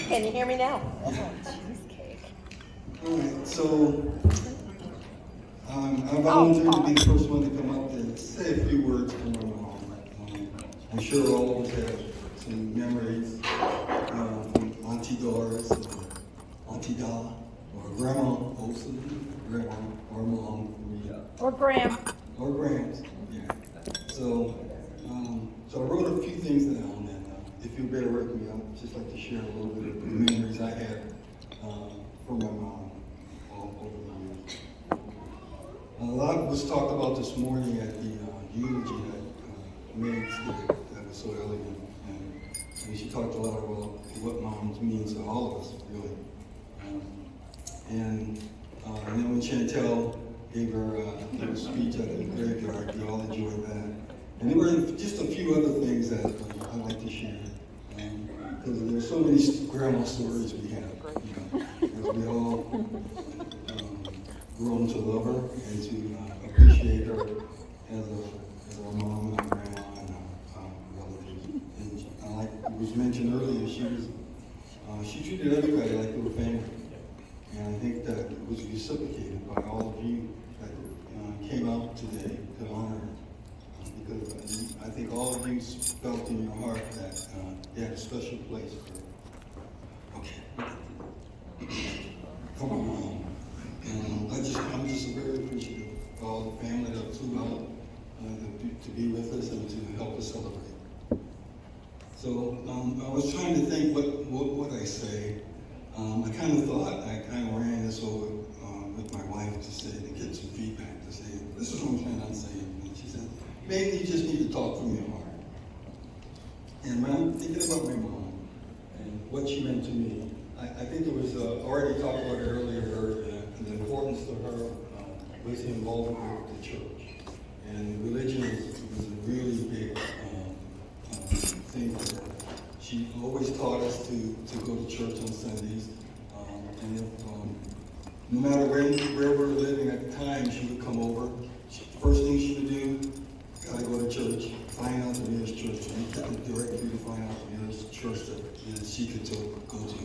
Can you hear me now? Yeah. Cheesecake. All right, so I volunteered to be the first one to come up and say a few words for my mom. I'm sure all of us have some memories from Auntie Doris, or Auntie Donna, or Grandma Olson, Grandma, or Mom for me. Or Graham. Or Grams, yeah. So, so I wrote a few things down, and if you bear with me, I'd just like to share a little bit of the memories I had from my mom all over the years. A lot was talked about this morning at the eulogy that Meg did that was so elegant, and she talked a lot about what moms means to all of us, really. And then when Chantel gave her little speech at the graveyard, we all enjoyed that. And there were just a few other things that I'd like to share. Because there's so many grandma stories we have, as we all grown to love her and to appreciate her as our mom and our grandma and our relatives. And like it was mentioned earlier, she treated everybody like they were family. And I think that it was reciprocated by all of you that came out today to honor her. Because I think all of you felt in your heart that you had a special place for her. Okay. Come on, Mom. I'm just very appreciative of all the family that flew out to be with us and to help us celebrate. So I was trying to think what would I say. I kind of thought, I kind of ran this over with my wife to get some feedback, to say, this is what I'm planning on saying. And she said, maybe you just need to talk from your heart. And when I'm thinking about my mom and what she meant to me, I think it was already talked about earlier, the importance to her was the involvement with the church. And religion was a really big thing for her. She always taught us to go to church on Sundays. And if, no matter where we were living at the time, she would come over. First thing she would do, gotta go to church, find out the nearest church, and direct you to find out the nearest church that she could go to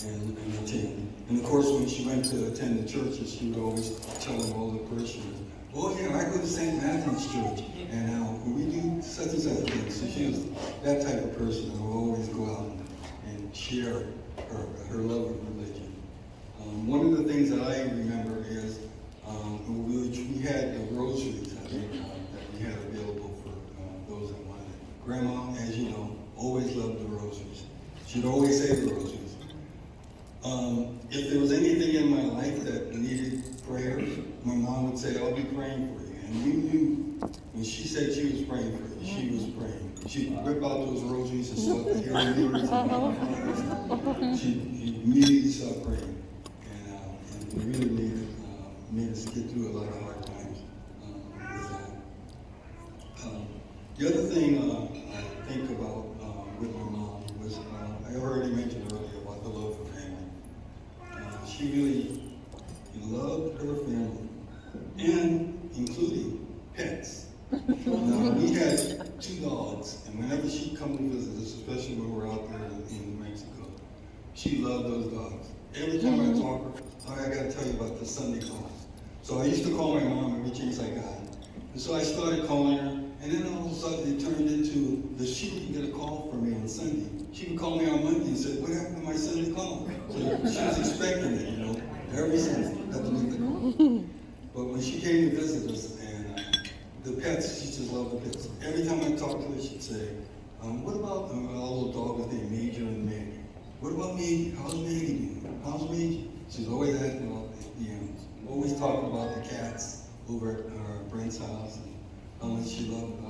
and attend. And of course, when she went to attend the churches, she would always tell all the parishioners, oh yeah, I go to St. Matthew's Church, and we do such and such things. So she was that type of person who would always go out and share her love of religion. One of the things that I remember is we had the rosaries that we had available for those that wanted it. Grandma, as you know, always loved the rosaries. She'd always say the rosaries. If there was anything in my life that needed prayers, my mom would say, I'll be praying for you. And we knew when she said she was praying for you, she was praying. She'd whip out those rosaries and stuff, the hearing mirrors, and she'd immediately start praying. And it really made us get through a lot of hard times with that. The other thing I think about with my mom was, I already mentioned earlier about the love for family. She really loved her family, and including pets. Now, we had 2 dogs, and whenever she'd come to visit us, especially when we were out there in New Mexico, she loved those dogs. Every time I talk to her, I gotta tell you about the Sunday calls. So I used to call my mom every chance I got. And so I started calling her, and then all of a sudden it turned into that she would get a call from me on Sunday. She would call me on Monday and say, what happened to my Sunday call? So she was expecting it, every Sunday. But when she came to visit us, and the pets, she just loved the pets. Every time I talked to her, she'd say, what about our little dog was named Major and Maggie? What about Maggie? How's Maggie doing? How's Maggie? She's always asking about the animals. Always talking about the cats over at Brent's house and how much she loved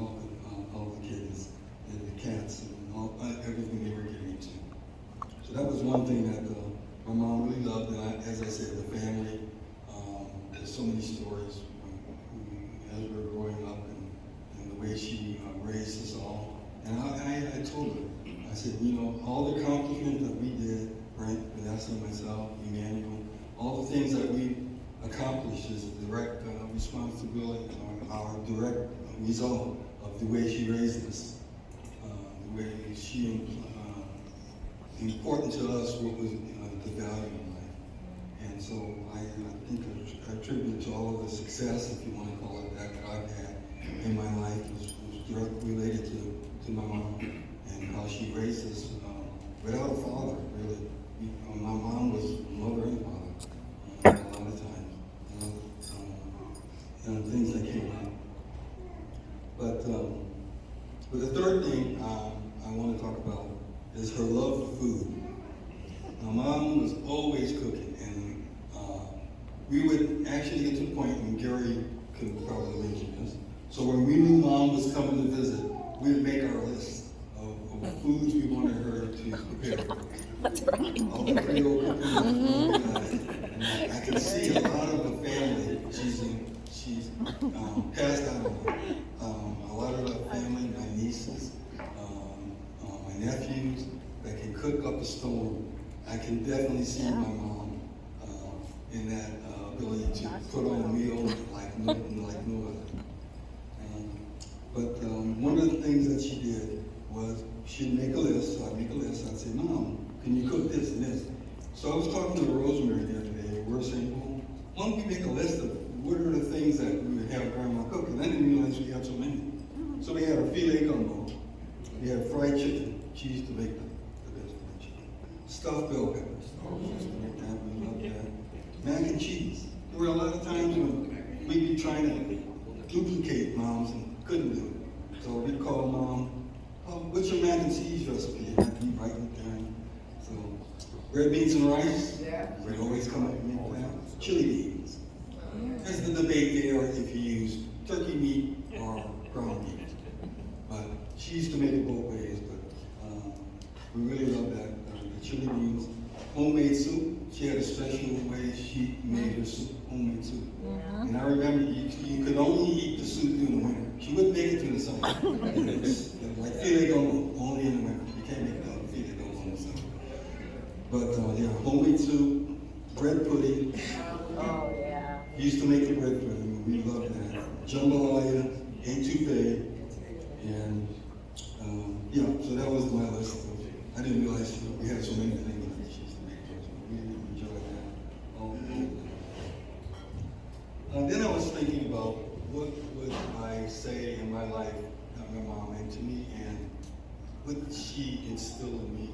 all the kittens and the cats and everything they were getting into. So that was one thing that my mom really loved, and as I said, the family. There's so many stories as we were growing up and the way she raised us all. And I told her, I said, all the accomplishments that we did, Brent, Vanessa, myself, Emmanuel, all the things that we accomplished is a direct responsibility, our direct result of the way she raised us, the way she important to us what was the value in life. And so I think I attribute to all of the success, if you want to call it that I've had in my life was directly related to my mom and how she raised us without a father, really. My mom was mother and father a lot of times, and things that came out. But the third thing I want to talk about is her love for food. My mom was always cooking, and we would actually get to the point, and Gary could probably mention this. So when we knew Mom was coming to visit, we would make our list of foods we wanted her to prepare. That's right. All the Creole cooking. And I can see a lot of the family she's passed out on. A lot of the family, my nieces, my nephews, that can cook up a storm. I can definitely see my mom in that ability to put on a meal like no other. But one of the things that she did was she'd make a list. So I'd make a list. I'd say, Mom, can you cook this and this? So I was talking to Rosemary the other day. We were saying, well, why don't we make a list of what are the things that we would have Grandma cook? And I didn't realize we had so many. So we had a filet gumbo. We had fried chicken. She used to make the best fried chicken. Stuffed bell peppers. She used to make that. We loved that. Mac and cheese. There were a lot of times when we'd be trying to duplicate Mom's and couldn't do it. So we'd call Mom, what's your mac and cheese recipe? And I'd be writing it down. So red beans and rice. We'd always come up and make that. Chili beans. There's the debate there if you use turkey meat or ground beef. But she used to make it both ways, but we really loved that. The chili beans. Homemade soup. She had a special way she made her soup, homemade soup. And I remember you could only eat the soup during the winter. She wouldn't make it through the summer. Like filet gumbo, only in the winter. You can't make the filet gumbo in the summer. But yeah, homemade soup, bread pudding. Oh, yeah. We used to make the bread pudding. We loved that. Jambalaya, etouffee, and yeah, so that was my list. I didn't realize we had so many things that she used to make. So we really enjoyed that. Then I was thinking about what would I say in my life that my mom meant to me, and what did she instill in me.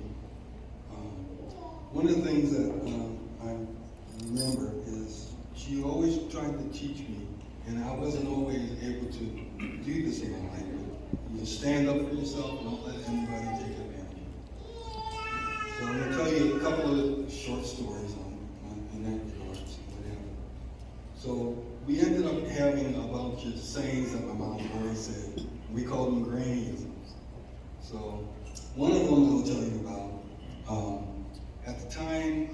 One of the things that I remember is she always tried to teach me, and I wasn't always able to do this in my life. You just stand up for yourself and don't let anybody take advantage of you. So I'm going to tell you a couple of short stories in that regard. So we ended up having a bunch of sayings that my mom always said. We called them grannyisms. So one of them I'll tell you about. At the time,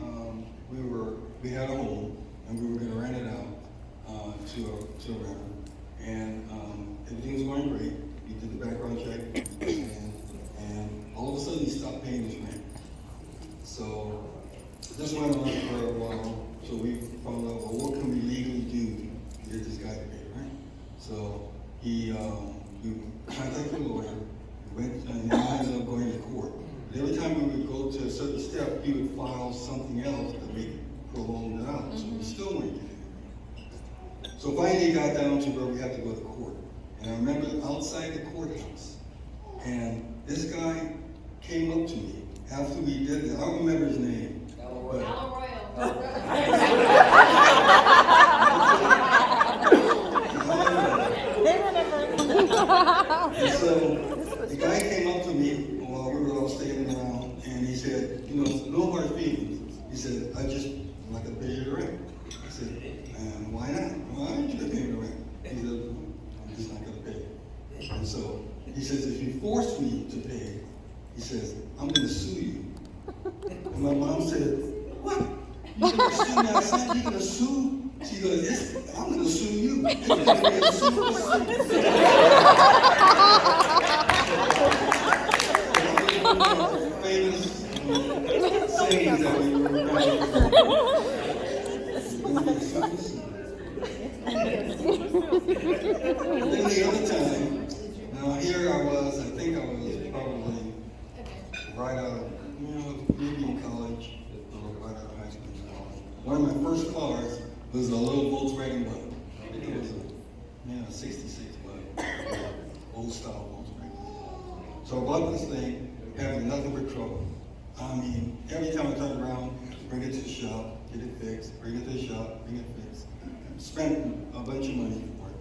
we had a home, and we were going to rent it out to a renter. And everything was going great. We did the background check, and all of a sudden he stopped paying his rent. So this went on for a while. So we found out, well, what can we legally do to get this guy to pay, right? So we contacted a lawyer. We went, and then ended up going to court. But every time we would go to a certain step, he would file something else that we prolonged it out. So we still weren't getting it. So finally it got down to where we had to go to court. And I remember outside the courthouse, and this guy came up to me after we did it. I don't remember his name. But, and so the guy came up to me while we were all standing around, and he said, no hard feelings. He said, I'm not going to pay you the rent. I said, why not? Why aren't you going to pay me the rent? He said, I'm just not going to pay. And so he says, if you force me to pay, he says, I'm going to sue you. And my mom said, what? You're going to sue me? I said, you're going to sue? She goes, yes, I'm going to sue you. You're going to get sued for suing. Famous sayings that we were Then the other time, now here I think I was probably right out of maybe in college, right out of high school. One of my first cars was a little Volkswagen Bug. I think it was a 66 Bug, old style Volkswagen. So I bought this thing, having nothing but trouble. I mean, every time I turned around, bring it to the shop, get it fixed, bring it to the shop, bring it fixed. Spent a bunch of money for it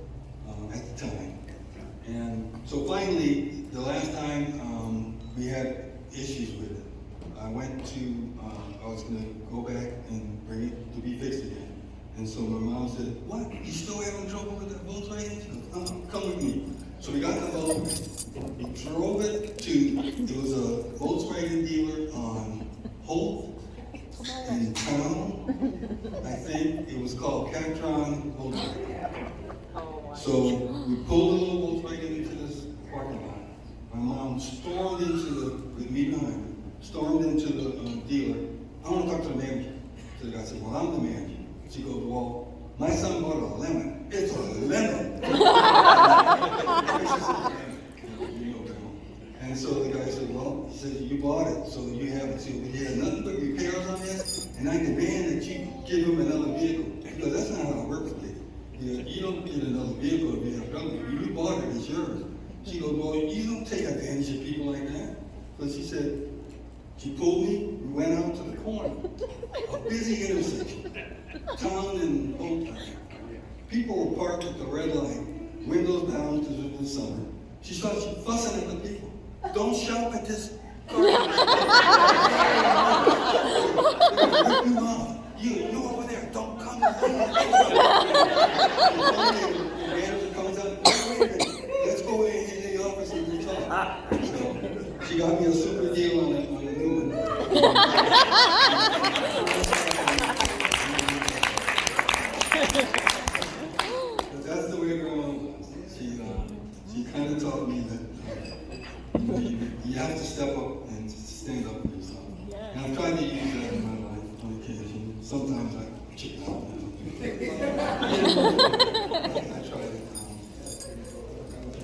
at the time. And so finally, the last time we had issues with it, I went to, I was gonna go back and bring it to be fixed again. And so my mom said, "What, you still having trouble with that Volkswagen?" She goes, "Come with me." So we got in the Volkswagen, we drove it it was a Volkswagen dealer on Holt in town. I think it was called Catron Volkswagen. So we pulled a little Volkswagen into this parking lot. My mom stormed into with me behind her, stormed into the dealer. "I want to talk to the manager." So the guy said, "Well, I'm the manager." She goes, "Well, my son bought a lemon. It's a lemon." And so the guy said, "Well," he said, "you bought it, so you have it. So he had nothing but repairs on this, and I demand that you give him another vehicle." Because that's not how it works, baby. You don't get another vehicle if you have trouble. You bought it, it's yours. She goes, "Well, you don't take advantage of people like that." So she said, she pulled me, we went out to the corner, a busy intersection, town and Old Town. People were parked at the red light, windows down because it was summer. She started fussing at the people. "Don't shout at this car." You over there, don't come. The manager comes out, "Wait a minute, let's go in the office and we talk." So she got me a super deal on a new one. But that's the way Grandma was. She kind of taught me that you have to step up and stand up for yourself. And I'm trying to use that in my life on occasion. Sometimes I chicken out. I try to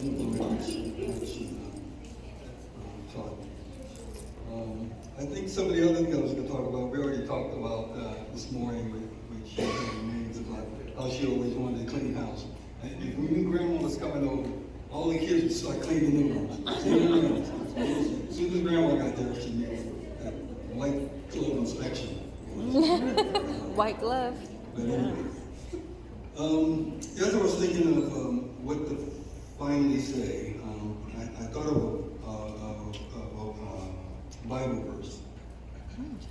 implement what she taught me. I think some of the other things I was going to talk about, we already talked about this morning with names about how she always wanted to clean house. And if we knew Grandma was coming over, all the kids would start cleaning the rooms. As soon as Grandma got there, she needed that white glove inspection. White glove. But anyway, as I was thinking of what to finally say, I thought of a Bible verse.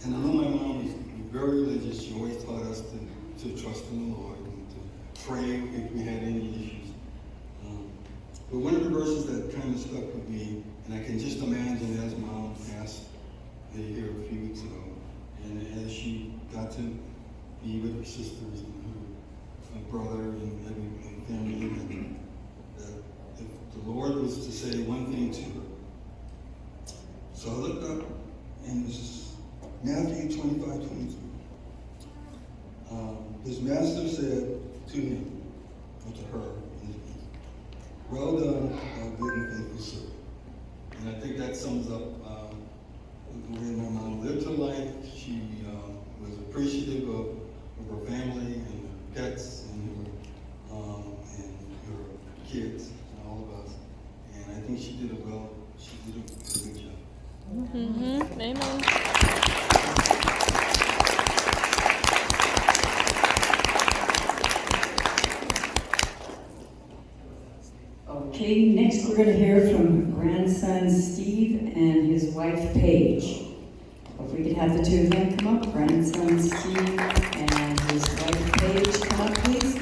And I know my mom was very religious. She always taught us to trust in the Lord and to pray if we had any issues. But one of the verses that kind of stuck with me, and I can just imagine as Mom passed here a few weeks ago, and as she got to be with her sisters and her brother and family, and that if the Lord was to say one thing to her. So I looked up, and this is Matthew 25:22. His master said to him, or to her, "Well done, thou good and faithful servant." And I think that sums up the way my mom lived her life. She was appreciative of her family and her pets and her kids and all of us. And I think she did it well. She did a good job. Mm-hmm. Amen. Okay, next we're going to hear from grandson Steve and his wife Paige. If we could have the two of them come up, grandson Steve and his wife Paige, come up, please.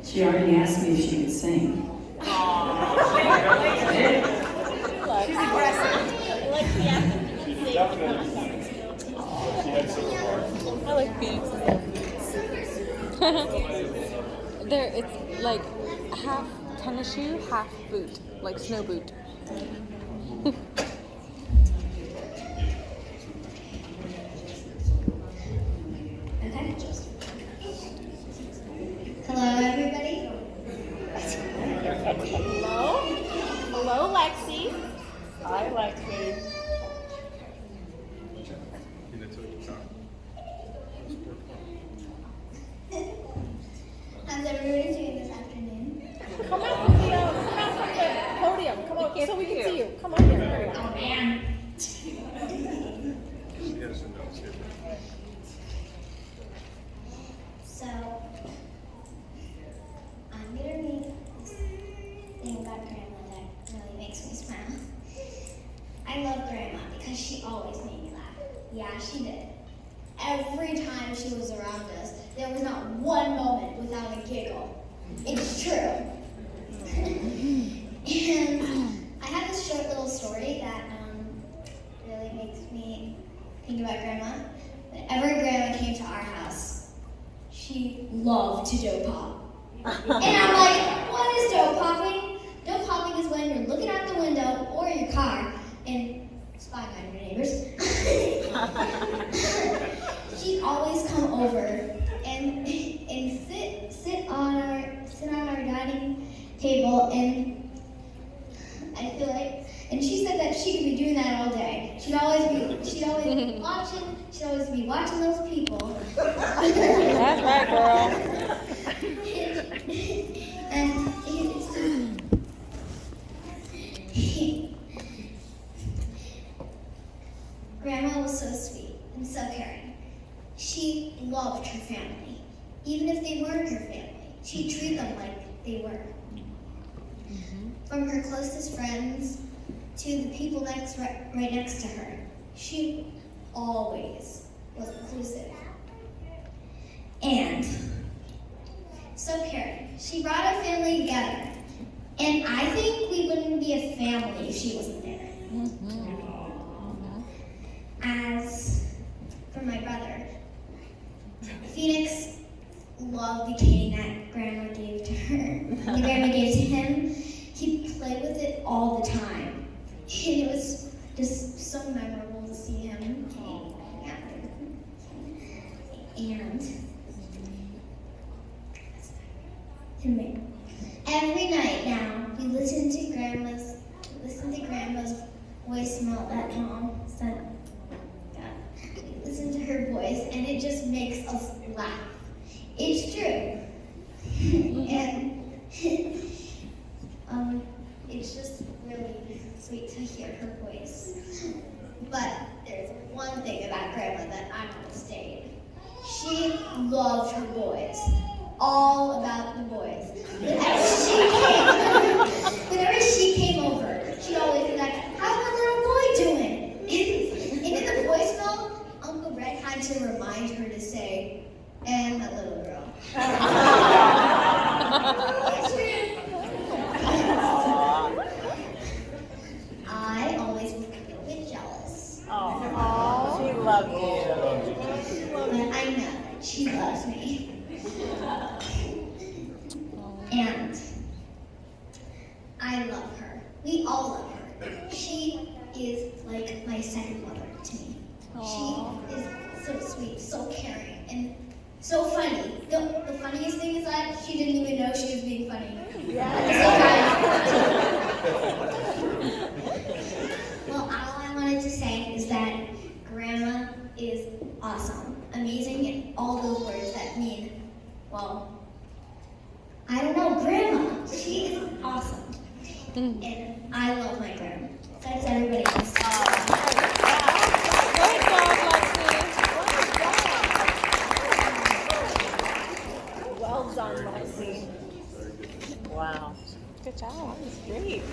She already asked me if she could sing. She's aggressive. Like I like beads. It's like half tennis shoe, half boot, like snow boot. Hello, everybody. Lexi. How's everybody doing this afternoon? Come out from the podium. Come on, so we can see you. Come on here. Hurry up. Oh man. So, I'm gonna read this thing about Grandma that really makes me smile. I love Grandma because she always made me laugh. Yeah, she did. Every time she was around us, there was not one moment without a giggle. It's true. And I have this short little story that really makes me think about Grandma. Whenever Grandma came to our house, she loved to dough pop. And I'm like, what is dough popping? Dough popping is when you're looking out the window or your car and spying on your neighbors. She'd always come over and sit on our dining table, and I feel like, and she said that she could be doing that all day. She'd always be watching those people. That's right, girl. And Grandma was so sweet and so caring. She loved her family, even if they weren't her family. She'd treat them like they were. From her closest friends to the people right next to her, she always was inclusive. And so caring. She brought our family together. And I think we wouldn't be a family if she wasn't there. As for my brother, Phoenix loved the cane that Grandma gave to her. The Grandma gave to him. He played with it all the time. And it was just so memorable to see him. And every night now, we listen to Grandma's voice note that Mom sent. We listen to her voice, and it just makes us laugh. It's true. And it's just really sweet to hear her voice. But there's one thing about Grandma that I want to state. She loved her boys. All about the boys. Whenever she came over, she'd always be like, how's my little boy doing? And in the voice note, Uncle Brett had to remind her to say, and my little girl. It's true. I always was a little bit jealous. Oh, she loves you. But I know that she loves me. And I love her. We all love her. She is like my second mother to me. She is so sweet, so caring, and so funny. The funniest thing is that she didn't even know she was being funny. Well, all I wanted to say is that Grandma is awesome, amazing, and all those words that mean, well, I don't know, Grandma. She is awesome. And I love my Grandma. That's everybody else. Great job, Lexi. Well done, Lexi. Wow. Good job. That's great.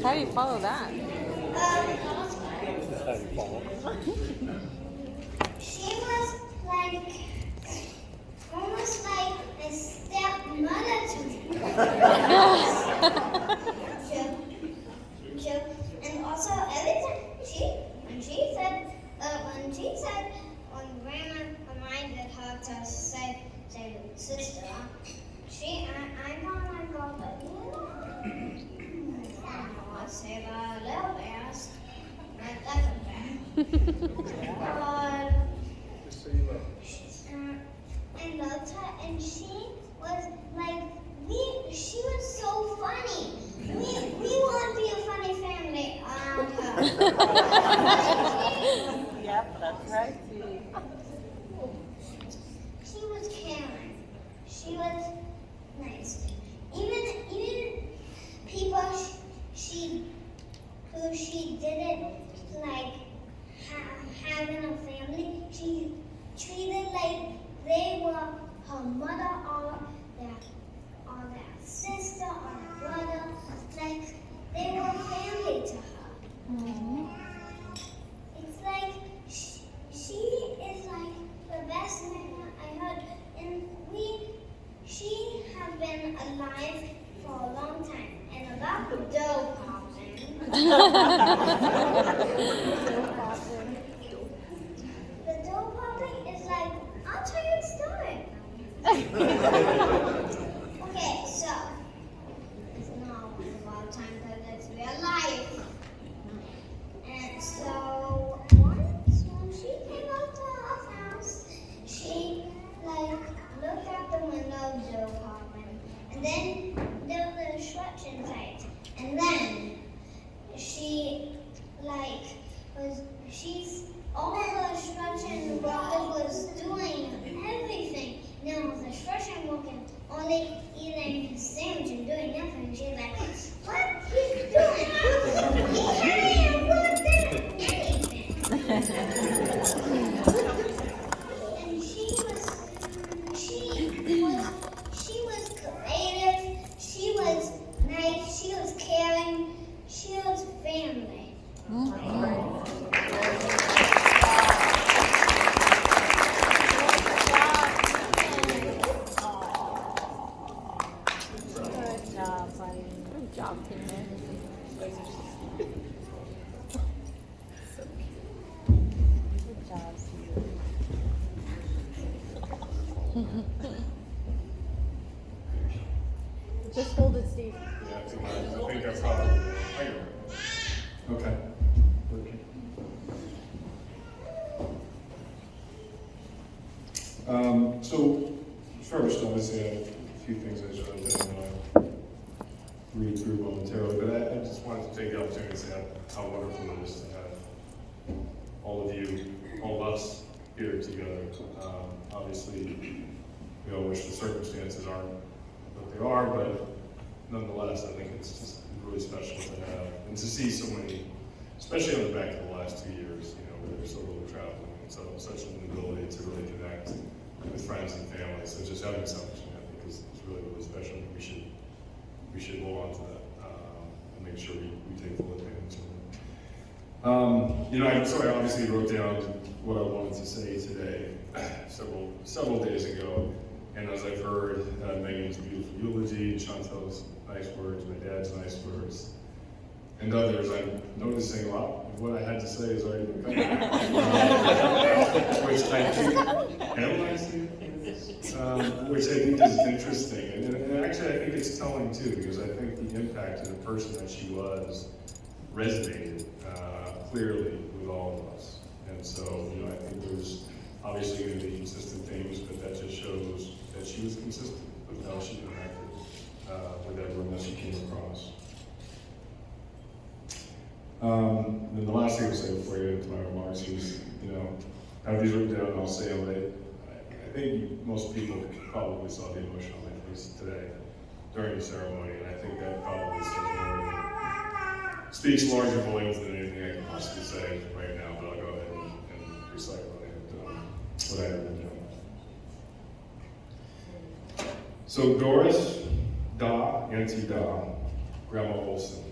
How do you follow that? She was like, almost like a stepmother to me. And also, every time when Grandma reminded her to say sister, I know I go, but let's say the little bears, like that's a bear. I loved her, and she was like, she was so funny. We want to be a funny family. Yep, that's right. She was caring. She was nice. Even people who she didn't like having a family, she treated like they were her mother or their sister or brother, like they were family to her. It's like she is like the best thing I heard, and she has been alive for a long time. And about the dough popping, the dough popping is like, I'll tell you a story. Okay, so it's not about time because it's real life. And so once when she came out to our house, she like looked out the window, dough popping, and then there was a instruction site, and then she like she's all the instruction book was doing everything. Now with instruction book and only eating his sandwich and doing nothing, she's like, what he's doing? He can't even put down anything. And she was creative, she was nice, she was caring, she was family. Good job, buddy. Good job, Tina. Good job, Steve. Just hold it, Steve. Yeah, I think that's probably. Okay. So first, obviously, I have a few things I should read through momentarily, but I just wanted to take the opportunity to say how wonderful it is to have all of you, all of us here together. Obviously, we all wish the circumstances aren't what they are, but nonetheless, I think it's just really special to have and to see so many, especially on the back of the last 2 years, where there's so little traveling and such an ability to really connect with friends and family. So just having so much, I think, is really, really special. We should hold on to that and make sure we take full advantage of it. So I obviously wrote down what I wanted to say today several days ago, and as I've heard Megan's beautiful eulogy, Chantel's nice words, my dad's nice words, and others, I'm noticing a lot of what I had to say is already been covered. Which I think, which I think is interesting. And actually I think it's telling too, because I think the impact of the person that she was resonated clearly with all of us. And so, I think there's obviously going to be consistent themes, but that just shows that she was consistent with how she interacted with everyone that she came across. Then the last thing I'll say before I get into my remarks is, I have these written down and I'll say them, but I think most people probably saw the emotion on my face today during the ceremony, and I think that probably speaks larger volumes than anything I can possibly say right now, but I'll go ahead and recite what I have been doing. So Doris Da, Auntie Da, Grandma Olson.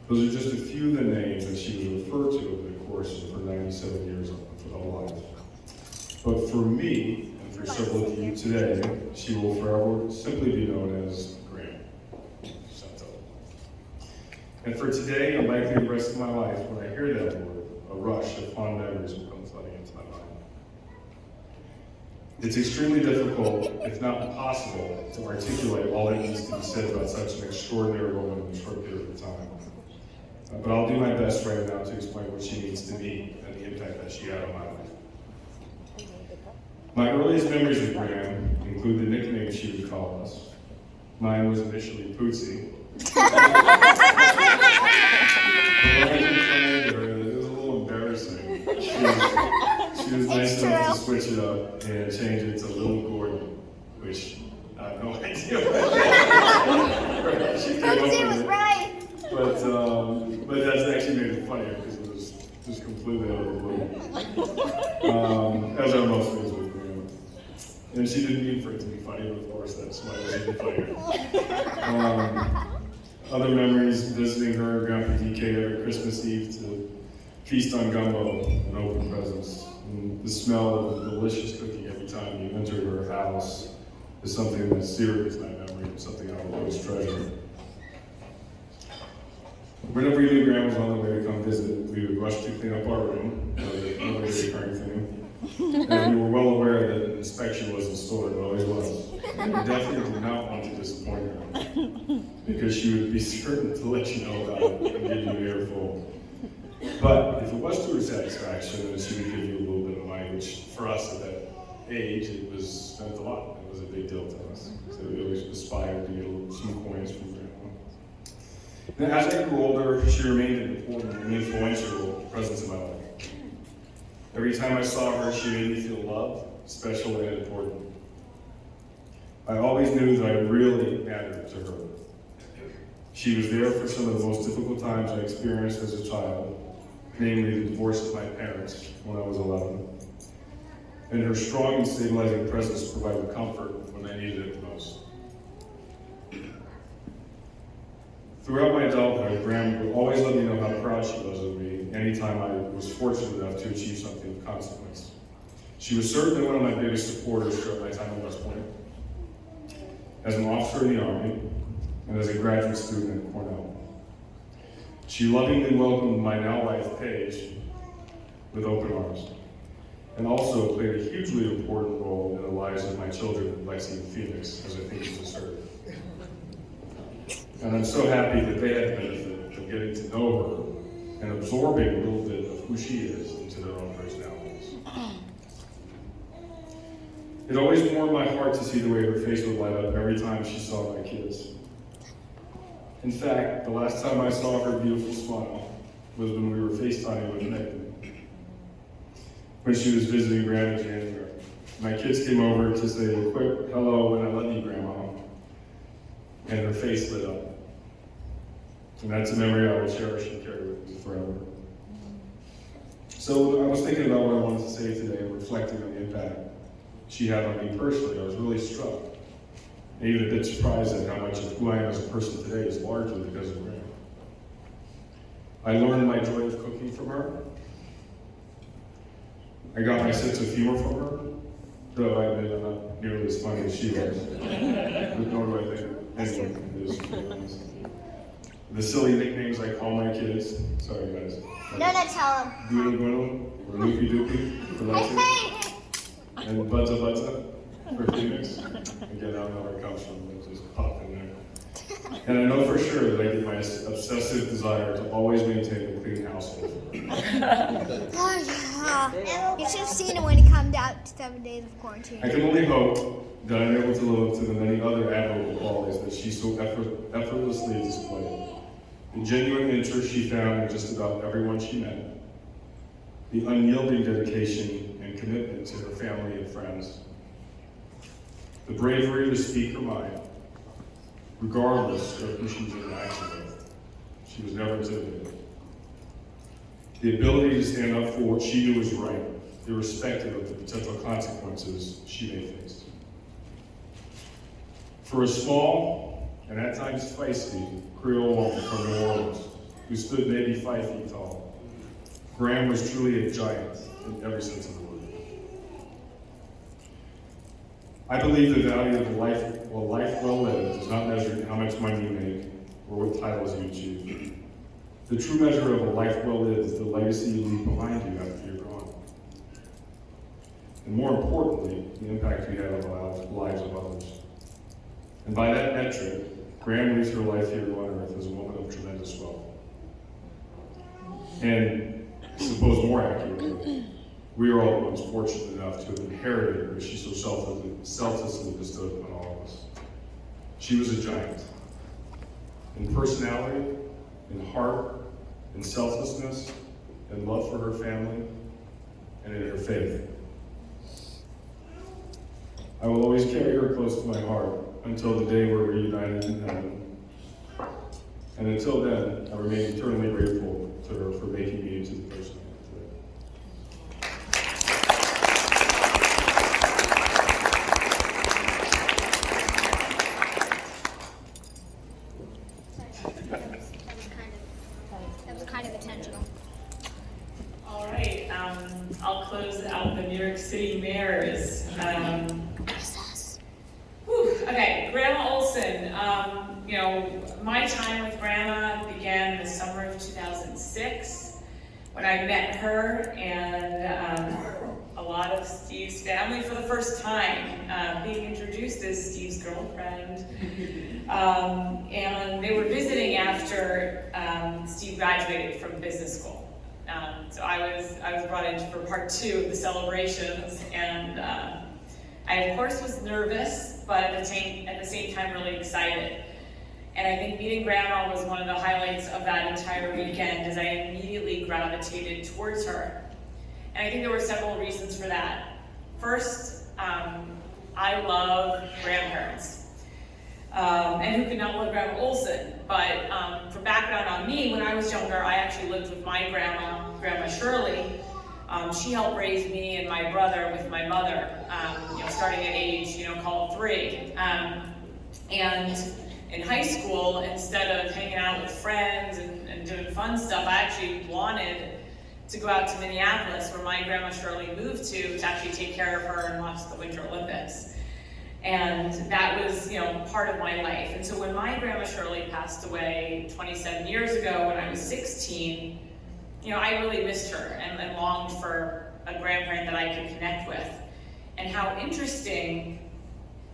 Those are just a few of the names that she was referred to over the course of her 97 years of life. But for me, and for several of you today, she will forever simply be known as Grandma. And for today, and likely the rest of my life, when I hear that word, a rush of fond memories will come flooding into my mind. It's extremely difficult, if not impossible, to articulate all that needs to be said about such an extraordinary woman in a short period of time. But I'll do my best right now to explain what she means to me and the impact that she had on my life. My earliest memories of Graham include the nickname she would call us. Mine was initially Pootsie. She was nice It's enough to true. switch it up and change it to Little Gordon, which I have no idea what she came up Cozy was with. right. But that's actually made it funnier because it was just completely out of the blue. As are most things with Graham. And she didn't mean for it to be funny, but of course that's why it was even funnier. Other memories, visiting her and Grandpa DK every Christmas Eve to feast on gumbo and open presents. And the smell of the delicious cooking every time you entered her house is something that's seared into my memory and something I will always treasure. Whenever we knew Grandma was on the way to come visit, we would rush to clean up our room, another recurring thing. And we were well aware that an inspection was in store, it always was. And we definitely did not want to disappoint her, because she would be certain to let you know about it and give you an earful. But if it was to her satisfaction, then she would give you a little bit of money, which for us at that age, it meant a lot. It was a big deal to us. So we always aspired to get some coins from Grandma. And as I grew older, she remained an important and influential presence in my life. Every time I saw her, she made me feel loved, special, and important. I always knew that I really mattered to her. She was there for some of the most difficult times I experienced as a child, namely the divorce of my parents when I was 11. And her strong and stabilizing presence provided comfort when I needed it the most. Throughout my adulthood, Graham would always let me know how proud she was of me anytime I was fortunate enough to achieve something of consequence. She was certainly one of my biggest supporters throughout my time at West Point. As an officer in the Army, and as a graduate student at Cornell. She lovingly welcomed my now wife, Paige, with open arms, and also played a hugely important role in the lives of my children, Lexi and Phoenix, as I think you just heard. And I'm so happy that they had the benefit of getting to know her and absorbing a little bit of who she is into their own personalities. It always warmed my heart to see the way her face would light up every time she saw my kids. In fact, the last time I saw her beautiful smile was when we were FaceTiming with Megan, when she was visiting Grandma in January. My kids came over to say a quick hello and I love you, Grandma, and her face lit up. And that's a memory I will cherish and carry with me forever. So I was thinking about what I wanted to say today and reflecting on the impact she had on me personally. I was really struck, and even a bit surprised at how much of who I am as a person today is largely because of Grandma. I learned my joy of cooking from her. I got my sense of humor from her, though I admit I'm not nearly as funny as she was. Nor do I think anyone is, to be honest. The silly nicknames I call my kids, sorry guys. No, tell him. Doodle Doodle, or Loopy Doopy for Lexi, and Buzza Buzza for Phoenix. Again, I don't know where it comes from, it just popped in there. And I know for sure that I get my obsessive desire to always maintain a clean household. Oh, yeah. You should have seen it when he came out to 7 days of quarantine. I can only hope that I'm able to live up to the many other admirable qualities that she so effortlessly displayed. The genuine interest she found in just about everyone she met, the unyielding dedication and commitment to her family and friends, the bravery to speak her mind, regardless of who she was interacting with. She was never intimidated. The ability to stand up for what she knew was right, irrespective of the potential consequences she may face. For a small, and at times feisty, Creole woman from New Orleans, who stood maybe 5 feet tall, Graham was truly a giant in every sense of the word. I believe the value of a life well lived is not measured in how much money you make or what titles you achieve. The true measure of a life well lived is the legacy you leave behind you after you're gone. And more importantly, the impact you have on the lives of others. And by that metric, Graham leaves her life here on earth as a woman of tremendous wealth. And I suppose more accurately, we are all the ones fortunate enough to have inherited what she so selflessly bestowed upon all of us. She was a giant. In personality, in heart, in selflessness, in love for her family, and in her faith. I will always carry her close to my heart until the day we're reunited in heaven. And until then, I remain eternally grateful to her for making me into the person I am today. That was kind of intentional. All right, I'll close out the New York City mayors. Okay, Grandma Olson. My time with Grandma began in the summer of 2006 when I met her and a lot of Steve's family for the first time, being introduced as Steve's girlfriend. And they were visiting after Steve graduated from business school. So I was brought in for part 2 of the celebrations, and I of course was nervous, but at the same time really excited. And I think meeting Grandma was one of the highlights of that entire weekend, as I immediately gravitated towards her. And I think there were several reasons for that. First, I love grandparents. And who could not love Grandma Olson? But for background on me, when I was younger, I actually lived with my grandma, Grandma Shirley. She helped raise me and my brother with my mother, starting at age, call it 3. And in high school, instead of hanging out with friends and doing fun stuff, I actually wanted to go out to Minneapolis, where my Grandma Shirley moved to actually take care of her and watch the Winter Olympics. And that was, part of my life. And so when my Grandma Shirley passed away 27 years ago, when I was 16, I really missed her and longed for a grandparent that I could connect with. And how interesting,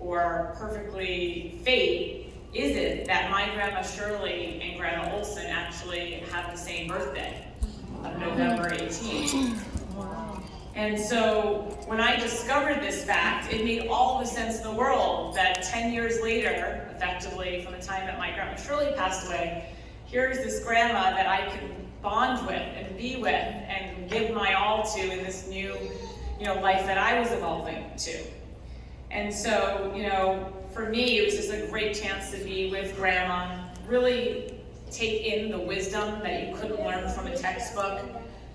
or perfectly fate, is it that my Grandma Shirley and Grandma Olson actually have the same birthday of November 18th. And so when I discovered this fact, it made all the sense in the world that 10 years later, effectively from the time that my Grandma Shirley passed away, here's this grandma that I can bond with and be with and give my all to in this new, life that I was evolving to. And so, for me, it was just a great chance to be with Grandma, really take in the wisdom that you couldn't learn from a textbook,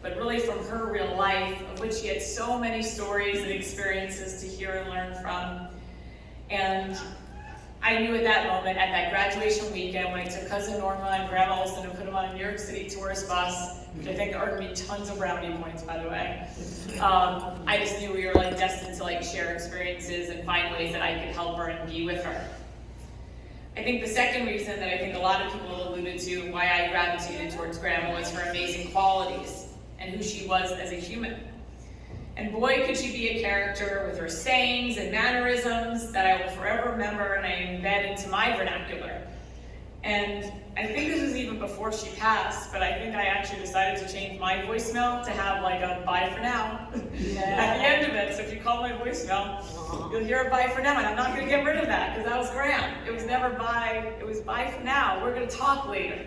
but really from her real life, of which she had so many stories and experiences to hear and learn from. And I knew at that moment, at that graduation weekend, when I took Cousin Norma and Grandma Olson and put them on a New York City tourist bus, which I think earned me tons of brownie points, by the way. I just knew we were destined to share experiences and find ways that I could help her and be with her. I think the second reason that I think a lot of people alluded to why I gravitated towards Grandma was her amazing qualities and who she was as a human. And boy, could she be a character with her sayings and mannerisms that I will forever remember and I embed into my vernacular. And I think this was even before she passed, but I think I actually decided to change my voicemail to have a bye for now at the end of it. So if you call my voicemail, you'll hear a bye for now. And I'm not going to get rid of that because that was grand. It was never bye, it was bye for now. We're going to talk later.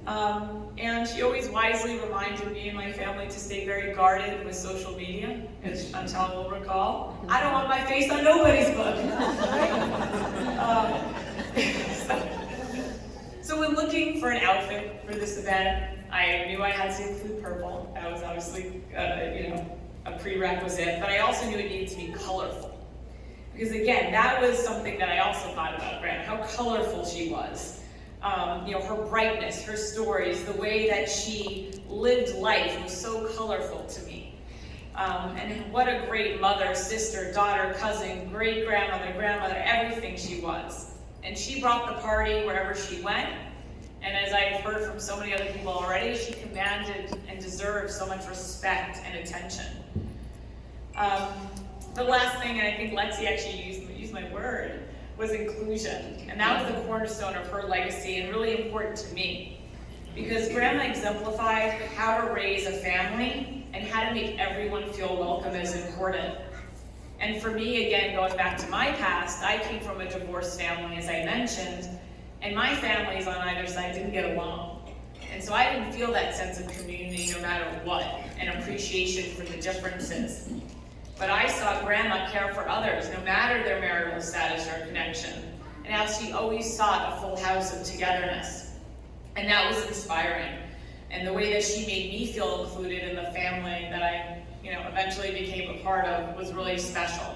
And she always wisely reminded me and my family to stay very guarded with social media, as Chantal will recall. I don't want my face on nobody's book. So when looking for an outfit for this event, I knew I had to include purple. That was obviously, a prerequisite, but I also knew it needed to be colorful. Because again, that was something that I also thought about Grandma, how colorful she was. Her brightness, her stories, the way that she lived life was so colorful to me. And what a great mother, sister, daughter, cousin, great-grandmother, grandmother, everything she was. And she brought the party wherever she went. And as I've heard from so many other people already, she commanded and deserved so much respect and attention. The last thing, and I think Lexi actually used my word, was inclusion. And that was the cornerstone of her legacy and really important to me. Because Grandma exemplified how to raise a family and how to make everyone feel welcome as important. And for me, again, going back to my past, I came from a divorced family, as I mentioned, and my families on either side didn't get along. And so I didn't feel that sense of community no matter what, and appreciation for the differences. But I saw Grandma care for others, no matter their marital status or connection, and how she always sought a full house of togetherness. And that was inspiring. And the way that she made me feel included in the family that I, eventually became a part of was really special.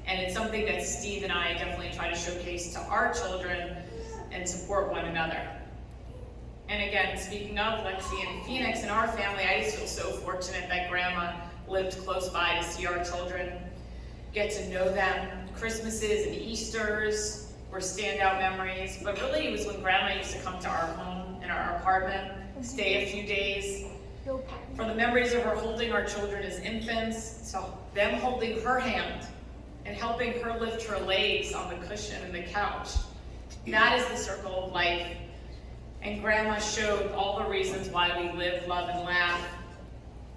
And it's something that Steve and I definitely try to showcase to our children and support one another. And again, speaking of Lexi and Phoenix and our family, I just feel so fortunate that Grandma lived close by to see our children, get to know them. Christmases and Easters were standout memories, but really it was when Grandma used to come to our home in our apartment, stay a few days. From the memories of her holding our children as infants, to them holding her hand and helping her lift her legs on the cushion and the couch. That is the circle of life. And Grandma showed all the reasons why we live, love, and laugh,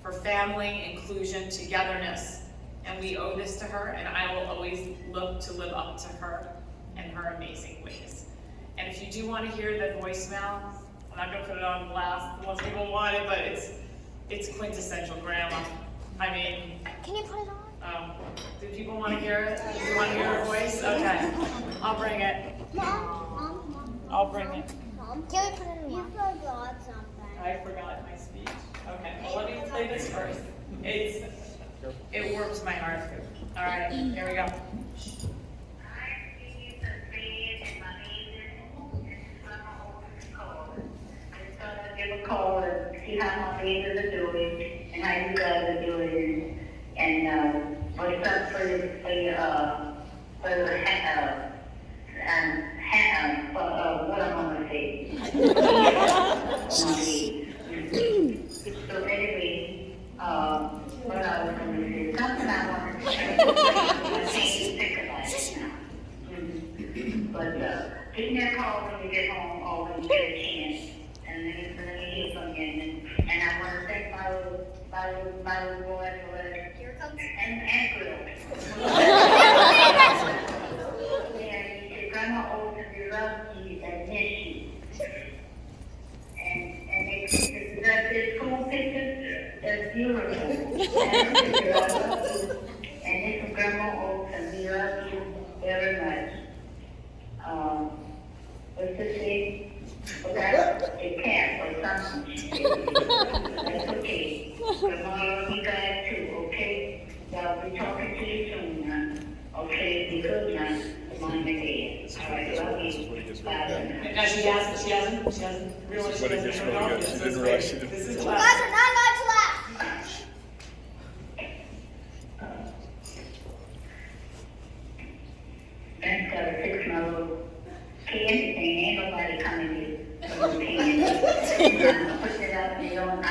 for family, inclusion, togetherness. And we owe this to her, and I will always look to live up to her and her amazing ways. And if you do want to hear the voicemail, I'm not going to put it on blast unless people want it, but it's quintessential Grandma. I mean, Can you put it on? do people want to hear it? Do you want to hear her voice? Okay, I'll bring it. Mom. I'll bring it. Mom, can we put it in? You forgot something. I forgot my speech. Okay, well, let me play this first. It warms my heart. All right, here we go. Give a call and see how my babies are doing and how you guys are doing, and what's up for what I'm gonna say. So anyway, what I was gonna say, something I wanted to say. I can't think about it now. But give me a call when you get home or when you get a chance. And then let me hear from you. And I want to thank my little boy for here it comes and Grill. And he said, Grandma Olsen, we love you and miss you. And the school pictures, that's beautiful. And it's Grandma Olsen, we love you very much. What's the thing? It can't or something. That's okay. Tomorrow you guys too, okay? I'll be talking to you soon now. Okay, be good now. Mom and Dad. All right, love you. Bye. Now she hasn't realized she doesn't know. She didn't realize she didn't. This is You class. guys are not allowed to laugh. That's got to fix my little candy thing. Ain't nobody coming here. I'm putting it out in the own I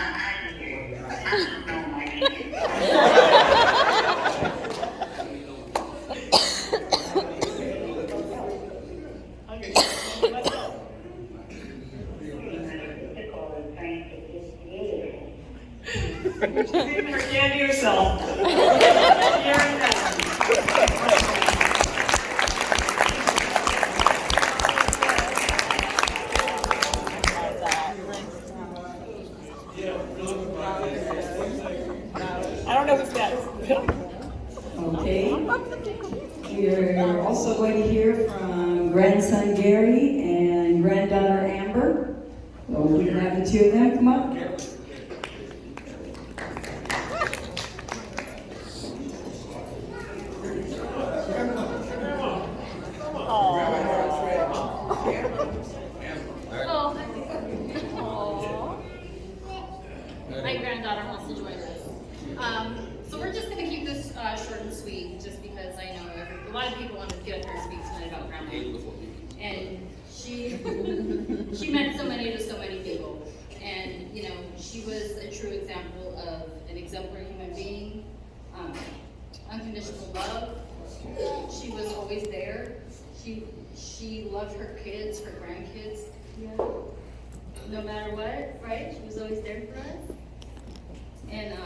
don't know my candy. She's eating her candy herself. Here and now. I don't know who's next. Okay. We're also going to hear from grandson Gary and granddaughter Amber. So we can have the two of them come up. My granddaughter wants to join us. So we're just going to keep this short and sweet, just because I know a lot of people want to get up here and speak tonight about Grandma. And she meant so many to so many people. And, she was a true example of an exemplary human being, unconditional love. She was always there. She loved her kids, her grandkids. No matter what, right? She was always there for us. And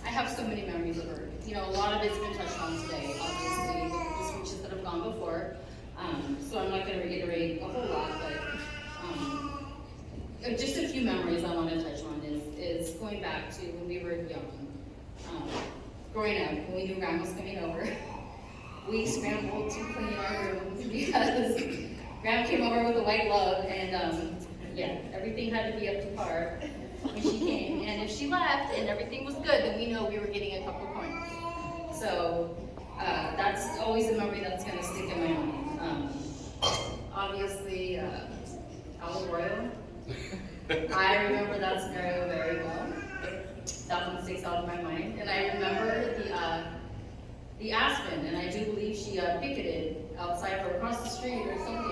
I have so many memories of her. A lot of it's been touched on today, obviously, the speeches that have gone before. So I'm not going to reiterate a whole lot, but just a few memories. Grandma's coming over, we scrambled to clean our rooms because Grandma came over with a white glove, and yeah, everything had to be up to par when she came. And if she left and everything was good, then we know we were getting a couple points. So that's always a memory that's gonna stick in my mind. Obviously, Al Royal. I remember that scenario very well. That one sticks out of my mind. And I remember the Aspen, and I do believe she picketed outside or across the street or something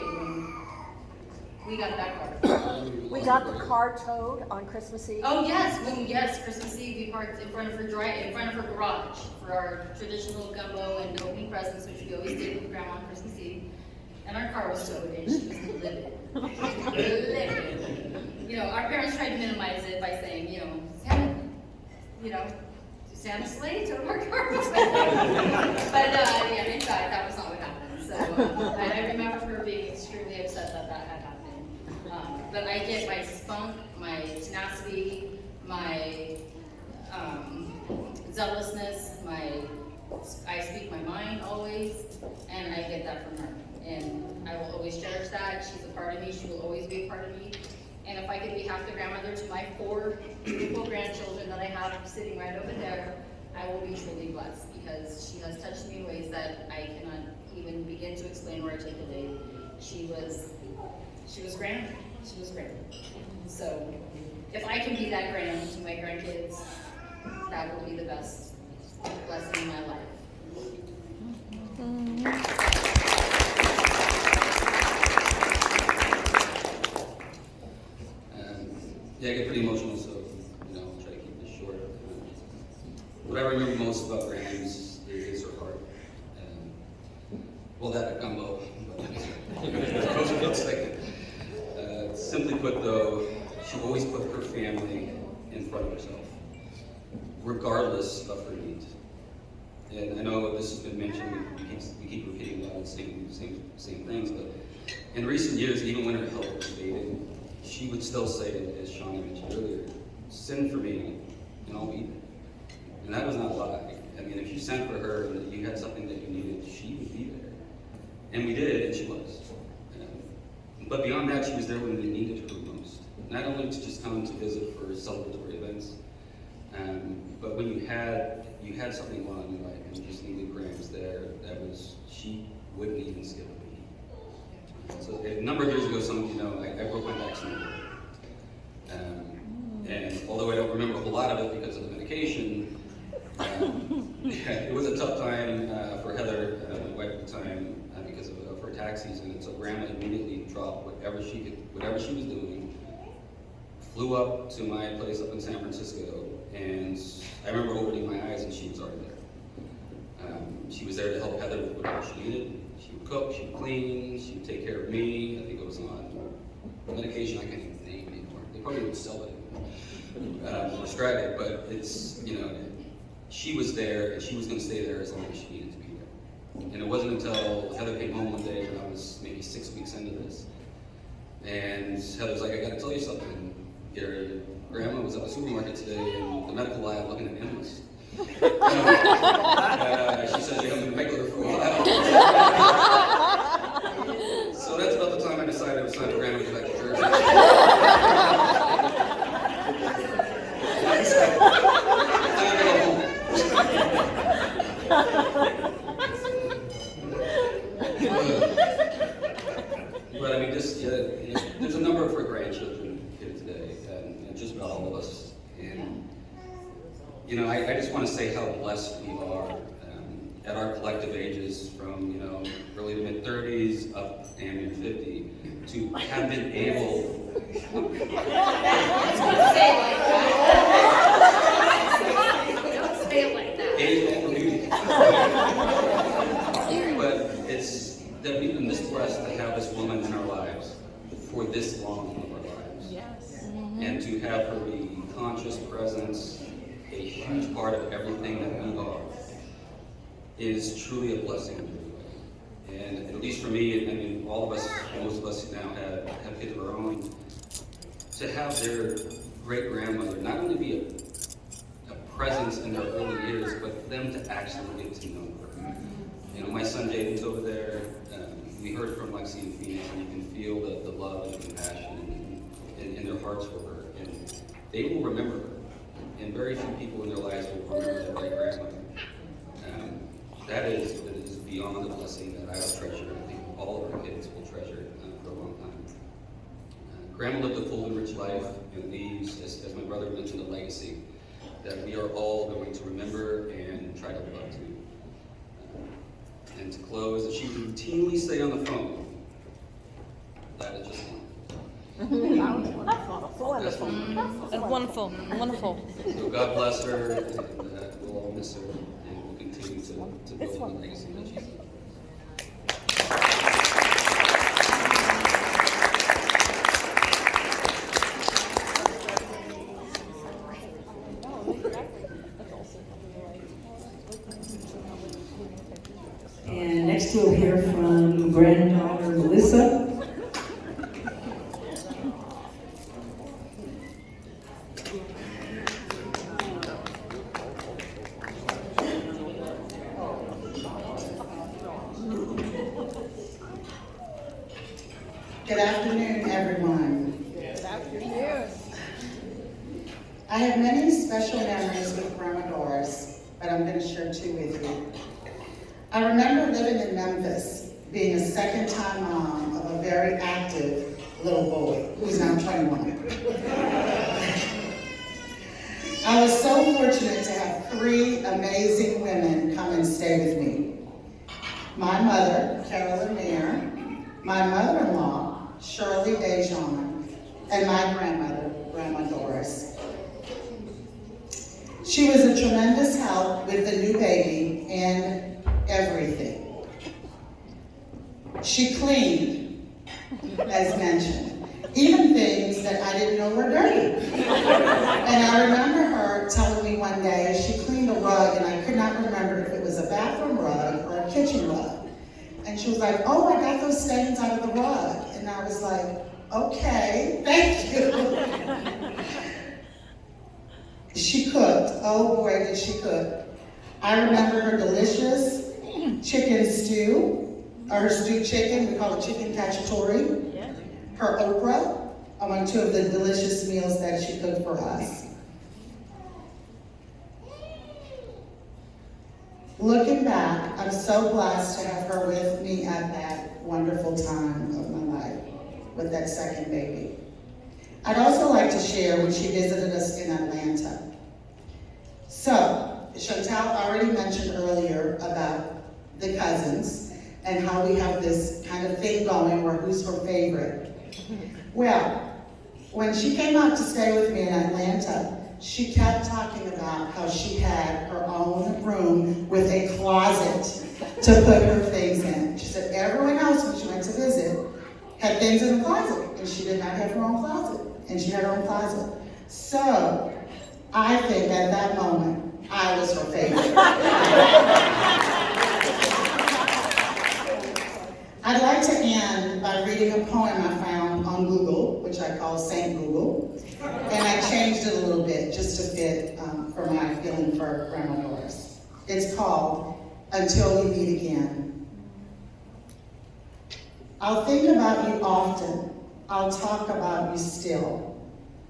when we got that car. We got the car towed on Christmas Eve. Oh yes, Christmas Eve we parked in front of her garage for our traditional gumbo and opening presents, which we always did with Grandma on Christmas Eve. And our car was towed, and she was livid. Livid. You know, our parents tried to minimize it by saying, Santa sleigh towed our car. But yeah, in fact, that was not what happened. So I remember her being extremely upset that had happened. But I get my spunk, my tenacity, my zealousness, I speak my mind always, and I get that from her. And I will always cherish that. She's a part of me. She will always be a part of me. And if I could be half the grandmother to my 4 beautiful grandchildren that I have sitting right over there, I will be truly blessed, because she has touched me in ways that I cannot even begin to explain or articulate. She was grand. She was grand. So if I can be that grand to my grandkids, that will be the best blessing in my life. Yeah, I get pretty emotional, so I'll try to keep this short. What I remember most about Grams is her heart. Well, that gumbo. Simply put, though, she always put her family in front of herself, regardless of her needs. And I know this has been mentioned. We keep repeating a lot of the same things, but in recent years, even when her health was fading, she would still say, as Shawnee mentioned earlier, send for me, and I'll be there. And that was not a lie. I mean, if you sent for her and you had something that you needed, she would be there. And we did, and she was. But beyond that, she was there when we needed her most. Not only to just come to visit for celebratory events, but when you had something going on in your life and you just needed Grams there, she wouldn't even skip a beat. So a number of years ago, some of you know, I broke my back snowboarding. And although I don't remember a whole lot of it because of the medication, it was a tough time for Heather, my wife at the time, because of her tax season. And so Grandma immediately dropped whatever she was doing, flew up to my place up in San Francisco, and I remember opening my eyes and she was already there. She was there to help Heather with whatever she needed. She would cook, she would clean, she would take care of me. I think it was on medication I can't even name anymore. They probably would sell it, prescribe it, but it's, she was there and she was going to stay there as long as she needed to be there. And it wasn't until Heather came home one day when I was maybe 6 weeks into this, and Heather's like, I got to tell you something, Gary. Grandma was at the supermarket today in the medical lab looking at endless. She said she hasn't been regular for a while. So that's about the time I decided it was time for Grandma to get back to Jersey. But I mean, there's a number of her grandchildren here today, and just about all of us. And I just want to say how blessed we are at our collective ages, from early to mid 30s up and in 50, to have been able. Don't say it like that. Age over beauty. But it's that we've been this blessed to have this woman in our lives for this long of our lives. Yes. And to have her be conscious presence, a huge part of everything that we are, is truly a blessing. And at least for me, I mean, all of us, most of us now have kids of our own, to have their great grandmother not only be a presence in their early years, but for them to actually get to know her. You know, my son Jaden's over there. We heard from Lexi and Phoenix, and you can feel the love and compassion in their hearts for her. And they will remember her. And very few people in their lives will remember their great grandmother. That is beyond a blessing that I will treasure. I think all of our kids will treasure for a long time. Grandma lived a full and rich life and leaves, as my brother mentioned, a legacy that we are all going to remember and try to live up to. And to close, that she would routinely say on the phone, that is just Wonderful. Wonderful. Wonderful. So God bless her, and we'll all miss her, and we'll continue to build the legacy that she's left. And next we'll hear from granddaughter Melissa. Good afternoon, everyone. Good afternoon. I have many special memories with Grandma Doris, but I'm going to share two with you. I remember living in Memphis, being a second-time mom of a very active little boy, who's now 21. I was so fortunate to have three amazing women come and stay with me. My mother, Carolyn Mayer, my mother-in-law, Shirley Dejon, and my grandmother, Grandma Doris. She was a tremendous help with the new baby and everything. She cleaned, as mentioned, even things that I didn't know were dirty. And I remember her telling me one day, as she cleaned a rug, and I could not remember if it was a bathroom rug or a kitchen rug. And she was like, oh, I got those stains out of the rug. And I was like, okay, thank you. She cooked. Oh boy, did she cook. I remember her delicious chicken stew, or her stewed chicken, we call it chicken cacciatore. Yeah. Her okra, among two of the delicious meals that she cooked for us. Looking back, I'm so blessed to have her with me at that wonderful time of my life with that second baby. I'd also like to share when she visited us in Atlanta. So, Chantal already mentioned earlier about the cousins and how we have this kind of thing going where who's her favorite. Well, when she came out to stay with me in Atlanta, she kept talking about how she had her own room with a closet to put her things in. She said everyone else, when she went to visit, had things in the closet, and she did not have her own closet, and she had her own closet. So, I think at that moment, I was her favorite. I'd like to end by reading a poem I found on Google, which I call Saint Google, and I changed it a little bit just to fit for my feeling for Grandma Doris. It's called Until We Meet Again. I'll think about you often. I'll talk about you still.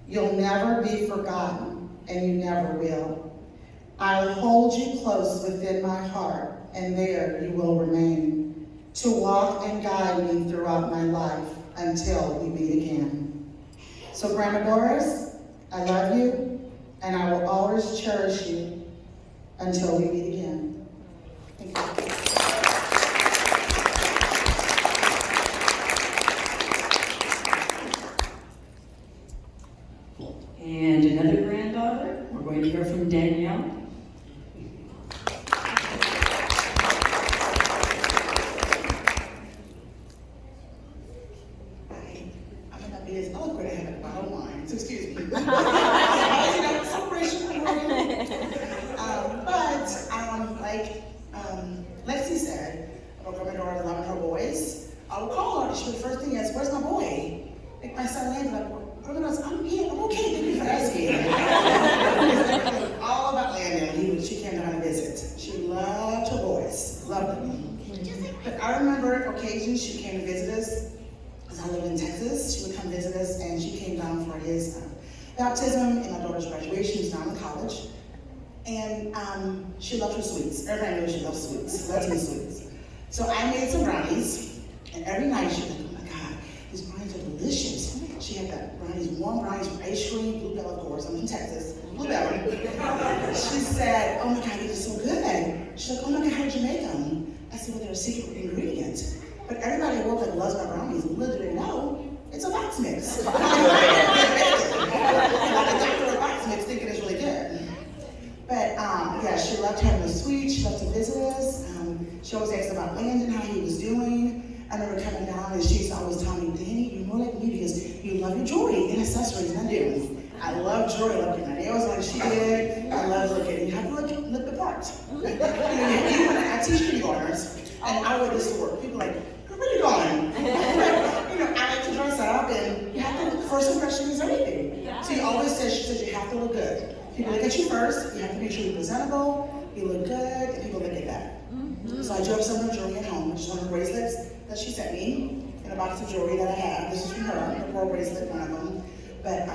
You'll never be forgotten, and you never will. I'll hold you close within my heart, and there you will remain, to walk and guide me throughout my life until we meet again. So Grandma Doris, I love you, and I will always cherish you until we meet again. Thank you. And another granddaughter, we're going to hear from Danielle. I'm going to be as eloquent as I have my own line, so excuse me. Celebration. Like Lexi said, about Grandma Doris loving her boys, I will call her, the first thing is, where's my boy? Like my son Landon, like, Grandma Doris, I'm okay, thank you for asking. All about Landon. occasions she came to visit us. Because I live in Texas, she would come visit us, and she came down for his baptism and my daughter's graduation. She's now in college. And she loved her sweets. Everybody knows she loves sweets. Loves me sweets. So I made some brownies, and every night she was like, oh my God, these brownies are delicious. She had that brownies, warm brownies with ice cream, Bluebell, of course. I'm in Texas. Bluebell. She said, oh my God, these are so good. She's like, oh my God, how did you make them? I said, well, they're a secret ingredient. But everybody at work that loves my brownies literally know it's a box mix. Like a doctor box mix thinking it's really good. But yeah, she loved having the sweets, she loved to visit us. She always asked about Landon, how he was doing. I remember coming down and she's always telling me, Danny, you're more like me because you love your jewelry and accessories, and I do. I love jewelry, I love getting my nails like she did. I love looking, you have to look the part. I teach kindergartners, and I wear this to work. People are like, where are you going? I like to dress up, and you have to, first impression is everything. Yeah. So you always said, she said, you have to look good. People look at you first, you have to make sure you're presentable, you look good, and people look at that. So I do have some of her jewelry at home, which is one of the bracelets that she sent me, and a box of jewelry that I have. This is from her, the pearl bracelet, one of them. But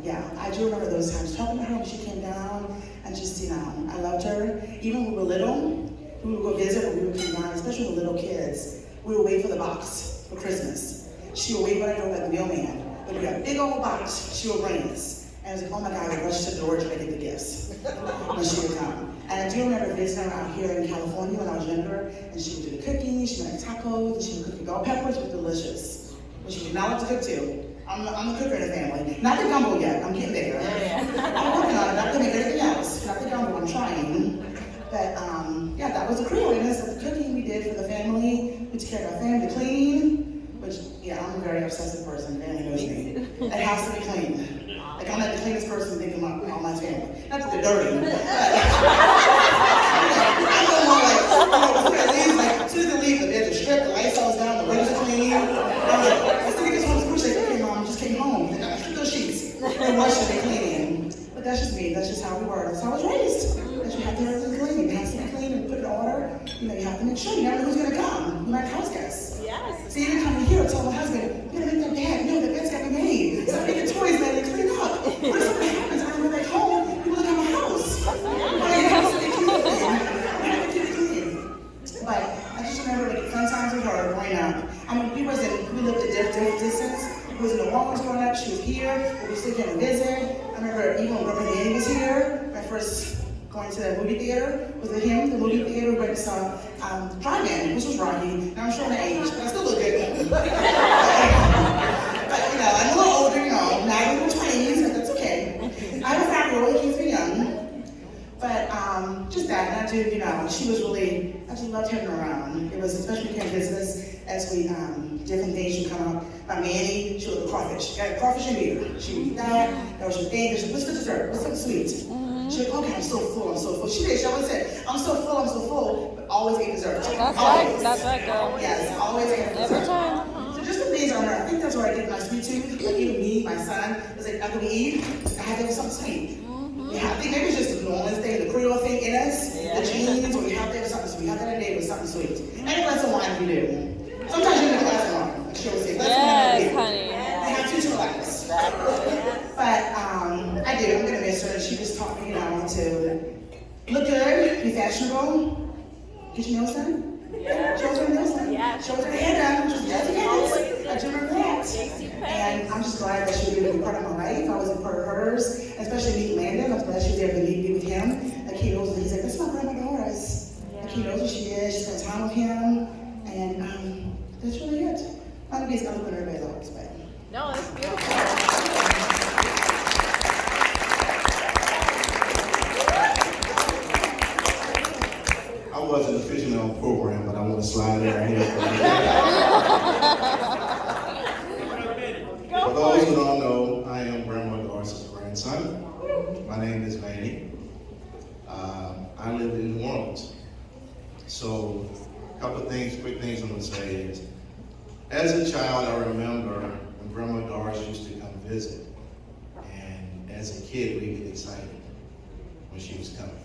yeah, I do remember those times, talking to her when she came down, and just, I loved her. Even when we were little, we would go visit when we would come down, especially with little kids. We would wait for the box for Christmas. She would wait by the door like the mailman. But we got a big old box she would bring us. And I was like, oh my God, I would rush to the door to get the gifts when she would come. And I do remember visiting her out here in California when I was younger, and she would do the cooking, she would make tacos, and she would cook the bell peppers, which were delicious. But she did not like to cook too. I'm the cooker in the family. Not the gumbo yet, I'm getting there. I'm working on it, not to make everything else. Not the gumbo, I'm trying. But yeah, that was the creatiness of the cooking we did for the family. We took care of our family, clean, which, yeah, I'm a very obsessive person, family knows me. It has to be clean. Like, I'm not the cleanest person thinking about all my family. Not that they're dirty, but I'm the one like, as soon as they leave, the beds are stripped, the lights all down, the windows are clean. I still get home from school, say, okay, Mom, I just came home. They got those sheets. They wash it, they clean. But that's just me, that's just how we were. That's how I was raised. That you have to have everything clean. It has to be clean and put in order. You have to make sure. You never know who's gonna come. You might house guests. Yes. So you didn't come in here and tell my husband, you gotta make that bad. No, the bed's gotta be made. So I make the toys, man, and clean up. What if something happens? I go back home, people look at my house. It has to be clean. You have to keep it clean. But I just remember like fun times with her growing up. I mean, we lived a different distance. We was in New Orleans growing up, she was here, but we still came to visit. I remember even when Brother Danny was here, my first going to the movie theater was with him. The movie theater we went and saw Drive-In, which was Rocky. Now I'm showing my age, but I still look good. But I'm a little older, not in the 20s, but that's okay. I have a 5-year-old, keeps me young. But just that, and I do, she was really, I just loved having her around. It was, especially when she came to visit us, as we, different things would come up. My Manny, she was a crawfish. Got crawfish and beer. She would eat that was her thing. She said, what's the dessert? What's something sweet? She's like, okay, I'm so full. She did, she always said, I'm so full, but always ate dessert. That's right, girl. Yes, always ate dessert. Every time. So just the things on her, I think that's where I get my sweet tooth. Like even me, my son, was like, after we eat, I had to have something sweet. Yeah, I think maybe it's just the New Orleans thing, the Creole thing in us, the genes, where you have to have something sweet. You have to have a day with something sweet. And a glass of wine if you do. Sometimes you need a glass of wine. Like she always say, glass of wine. Honey. I have 2 to relax. But I do. I'm gonna miss her. She just taught me, to look good, be fashionable, get your nails done. Yeah. She was her nails done. Yeah. She was her hair done, which was yes. I do remember that. And I'm just glad that she was able to be part of my life. I was a part of hers, especially meet Landon. I'm glad she was able to meet me with him. Like he knows, he's like, that's my grandma Doris. Like he knows who she is. She spent time with him, and that's really it. I'm gonna be as eloquent as everybody else, but. No, that's beautiful. I wasn't officially on program, but I want to slide in right here. For those who don't know, I am Grandma Doris' grandson. My name is Manny. I live in New Orleans. So, a couple of things, quick things I'm going to say is, as a child, I remember when Grandma Doris used to come visit. And as a kid, we get excited when she was coming.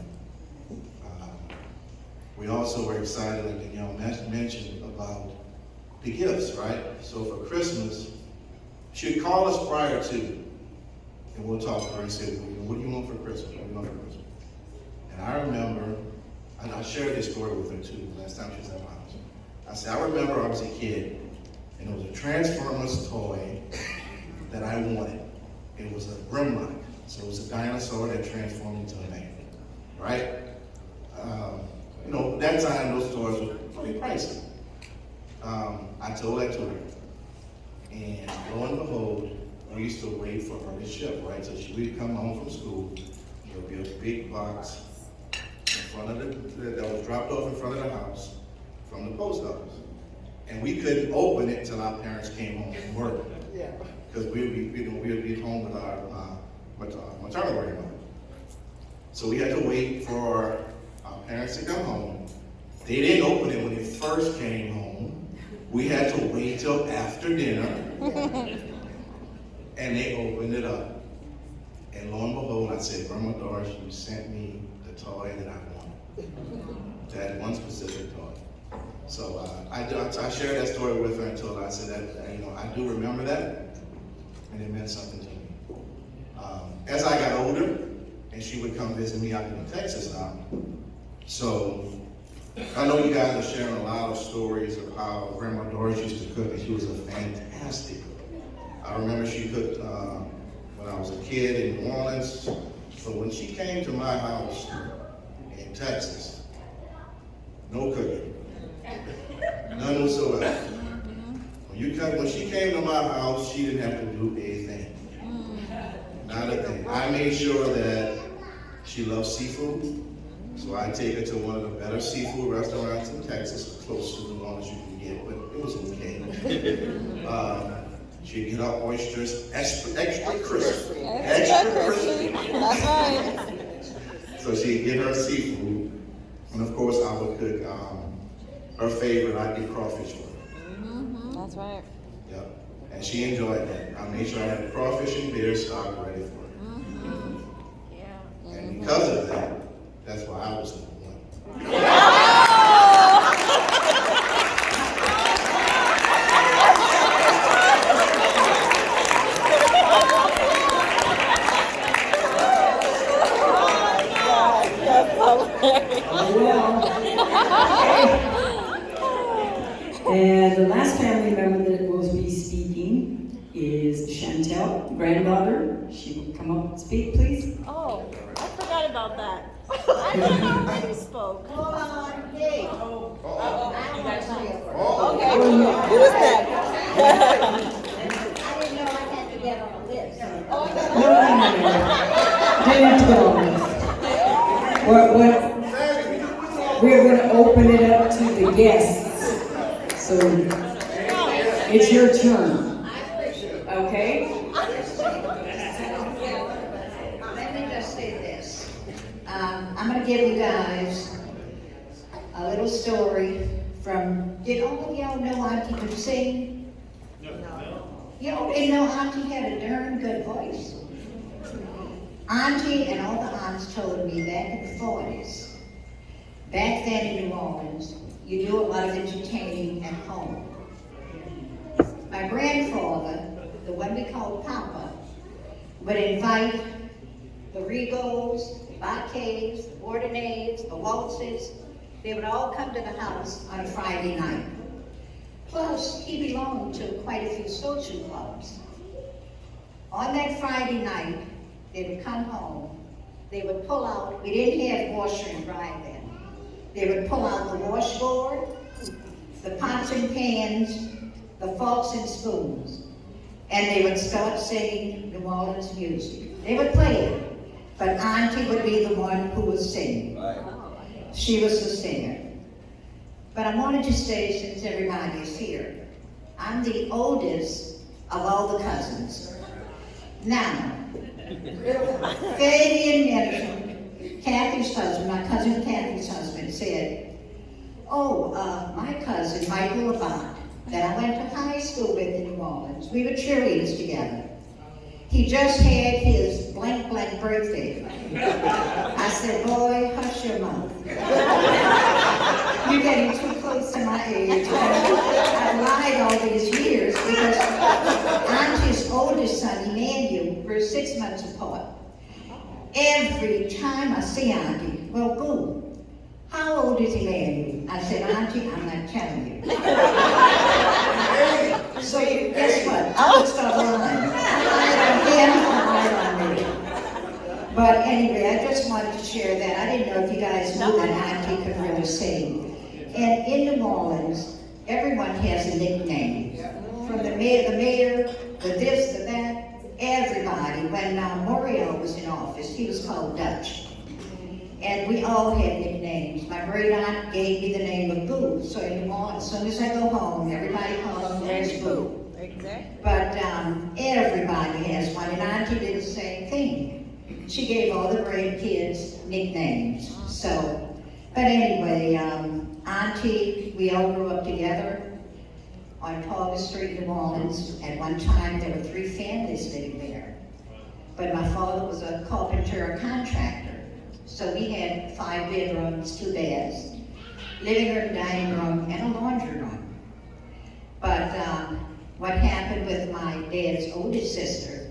We also were excited, like the young man mentioned, about the gifts, right? So for Christmas, she would call us prior to, and we'll talk to her and say, what do you want for Christmas? What do you want for Christmas? And I remember, and I shared this story with her too, last time she was at my house. I said, I remember I was a kid, and it was a Transformers toy that I wanted. It was a Grimlock. So it was a dinosaur that transformed into a man, right? You know, that time those toys were pretty pricey. I told that to her. And lo and behold, we used to wait for her to ship, right? So she would come home from school, there would be a big box in front of that was dropped off in front of the house from the post office. And we couldn't open it till our parents came home from work. Because we would be home with our maternal grandmother. So we had to wait for our parents to come home. They didn't open it when they first came home. We had to wait till after dinner. And they opened it up. And lo and behold, I said, Grandma Doris, you sent me the toy that I wanted. That one specific toy. So I shared that story with her and told her, I said that, you know, I do remember that. And it meant something to me. As I got older, and she would come visit me out in Texas now. So I know you guys are sharing a lot of stories of how Grandma Doris used to cook, and she was a fantastic cook. I remember she cooked when I was a kid in New Orleans. So when she came to my house in Texas, no cooking, none whatsoever. When she came to my house, she didn't have to do a thing. Not a thing. I made sure that she loves seafood, so I take her to one of the better seafood restaurants in Texas, close to New Orleans you can get, but it was okay. She'd get our oysters extra crispy. Extra crispy. That's right. So she'd get her seafood, and of course I would cook her favorite. I'd get crawfish for her. That's right. Yep. And she enjoyed that. I made sure I had crawfish and beer stock ready for her. Yeah. And because of that, that's why I was number one. And the last family member that will be speaking is Chantel, granddaughter. She will come up and speak, please. Oh, I forgot about that. I thought I already spoke. Hold on, Dave. I don't want to say a word. Okay, who is that? I didn't know I had to get on the list. No. Didn't have to go on this. We're going to open it up to the guests. So it's your turn. Okay? Let me just say this. I'm going to give you guys a little story from, did all of y'all know Auntie could sing? No. Y'all didn't know Auntie had a darn good voice. Auntie and all the aunts told me back in the 40s, back then in New Orleans, you do a lot of entertaining at home. My grandfather, the one we called Papa, would invite the Regals, the Baccas, the Bordenades, the Waltzes. They would all come to the house on a Friday night. Plus, he belonged to quite a few social clubs. On that Friday night, they would come home. They would pull out, we didn't have washer and dry then. They would pull out the washboard, the pots and pans, the forks and spoons, and they would start singing New Orleans music. They would play it, but Auntie would be the one who would sing. Right. She was the singer. But I wanted to say, since everybody is here, I'm the oldest of all the cousins. Now, Fabian Anderson, Kathy's husband, my cousin Kathy's husband, said, oh, my cousin, Michael Avant, that I went to high school with in New Orleans, we were cheerleaders together. He just had his blank birthday. I said, boy, hush your mouth. You're getting too close to my age. I've lied all these years because Auntie's oldest son, Emmanuel, we're 6 months apart. Every time I see Auntie, well, Boo, how old is Emmanuel? I said, Auntie, I'm not telling you. So guess what? I would start lying. I lied on him, I lied on me. But anyway, I just wanted to share that. I didn't know if you guys knew that Auntie could really sing. And in New Orleans, everyone has a nickname. From the mayor, the this, the that, everybody. When Morial was in office, he was called Dutch. And we all had nicknames. My great aunt gave me the name of Boo. So in the morning, as soon as I go home, everybody calls me, where's Boo? Exactly. But everybody has one, and Auntie did the same thing. She gave all the grandkids nicknames. So, but anyway, Auntie, we all grew up together on Target Street, New Orleans. At one time, there were 3 families living there. But my father was a carpenter, a contractor. So we had 5 bedrooms, 2 baths, living room, dining room, and a laundry room. But what happened with my dad's oldest sister,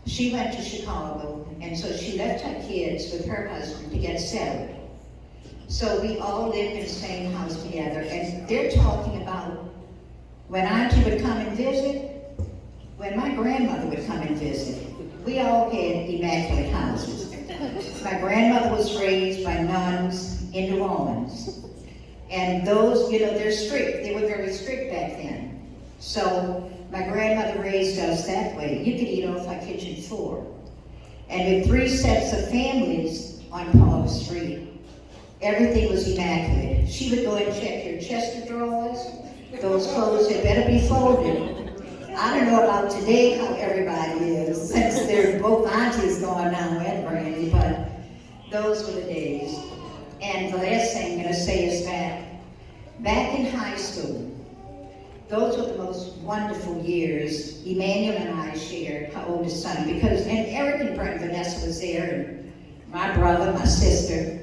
she went to Chicago, and so she left her kids with her husband to get settled. So we all lived in the same house together, and they're talking about when Auntie would come and visit, when my grandmother would come and visit, we all had immaculate houses. My grandmother was raised by nuns in New Orleans. And those, you know, they're strict. They were very strict back then. So my grandmother raised us that way. You could eat off our kitchen floor. And with 3 sets of families on Park Street, everything was immaculate. She would go and check your chest of drawers. Those clothes had better be folded. I don't know about today how everybody is, since they're both aunties going now and Brandy, but those were the days. And the last thing I'm going to say is that back in high school, those were the most wonderful years Emmanuel and I shared, her oldest son, because, and Eric and Brent Vanessa was there, and my brother, my sister,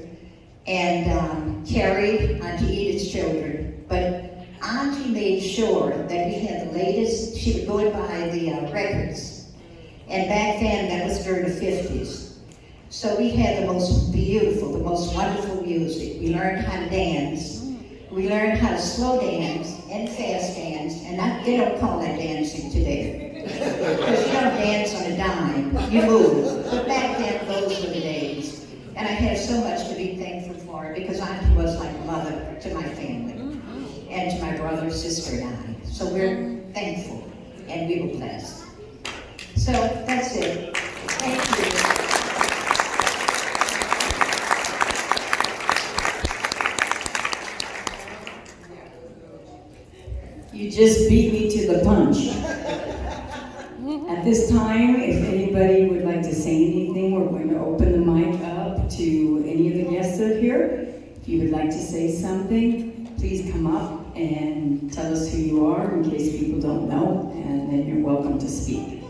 and Carrie, Auntie Edith's children. But Auntie made sure that we had the latest. She would go and buy the records. And back then, that was during the 50s. So we had the most beautiful, the most wonderful music. We learned how to dance. We learned how to slow dance and fast dance. And they don't call that dancing today. Because you don't dance on a dime, you move. But back then, those were the days. And I have so much to be thankful for because Auntie was like a mother to my family. And to my brother, sister, and I. So we're thankful, and we were blessed. So that's it. Thank you. You just beat me to the punch. At this time, if anybody would like to say anything, we're going to open the mic up to any of the guests that are here. If you would like to say something, please come up and tell us who you are in case people don't know, and then you're welcome to speak.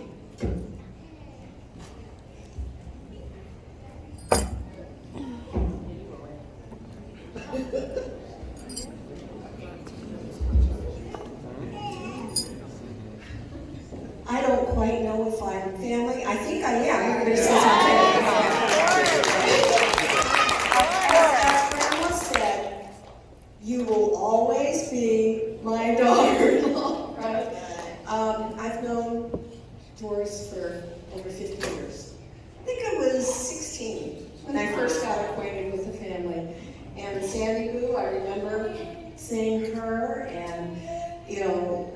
I don't quite know if I'm family. I think I am. Everybody says I'm family. As Grandma said, you will always be my daughter-in-law, right? I've known Doris for over 50 years. I think I was 16 when I first got acquainted with the family. And Sandy Boo, I remember seeing her and, you know,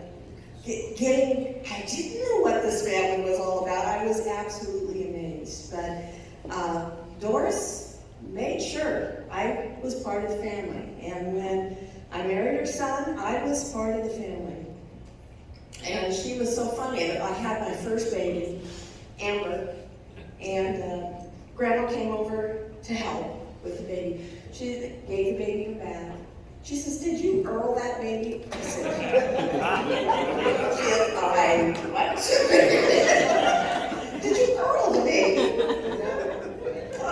I didn't know what this family was all about. I was absolutely amazed. But Doris made sure I was part of the family. And when I married her son, I was part of the family. And she was so funny that I had my first baby, Amber, and Grandma came over to help with the baby. She gave the baby a bath. She says, "Did you Earl that baby?" I said, what? Did you Earl the baby? Oh!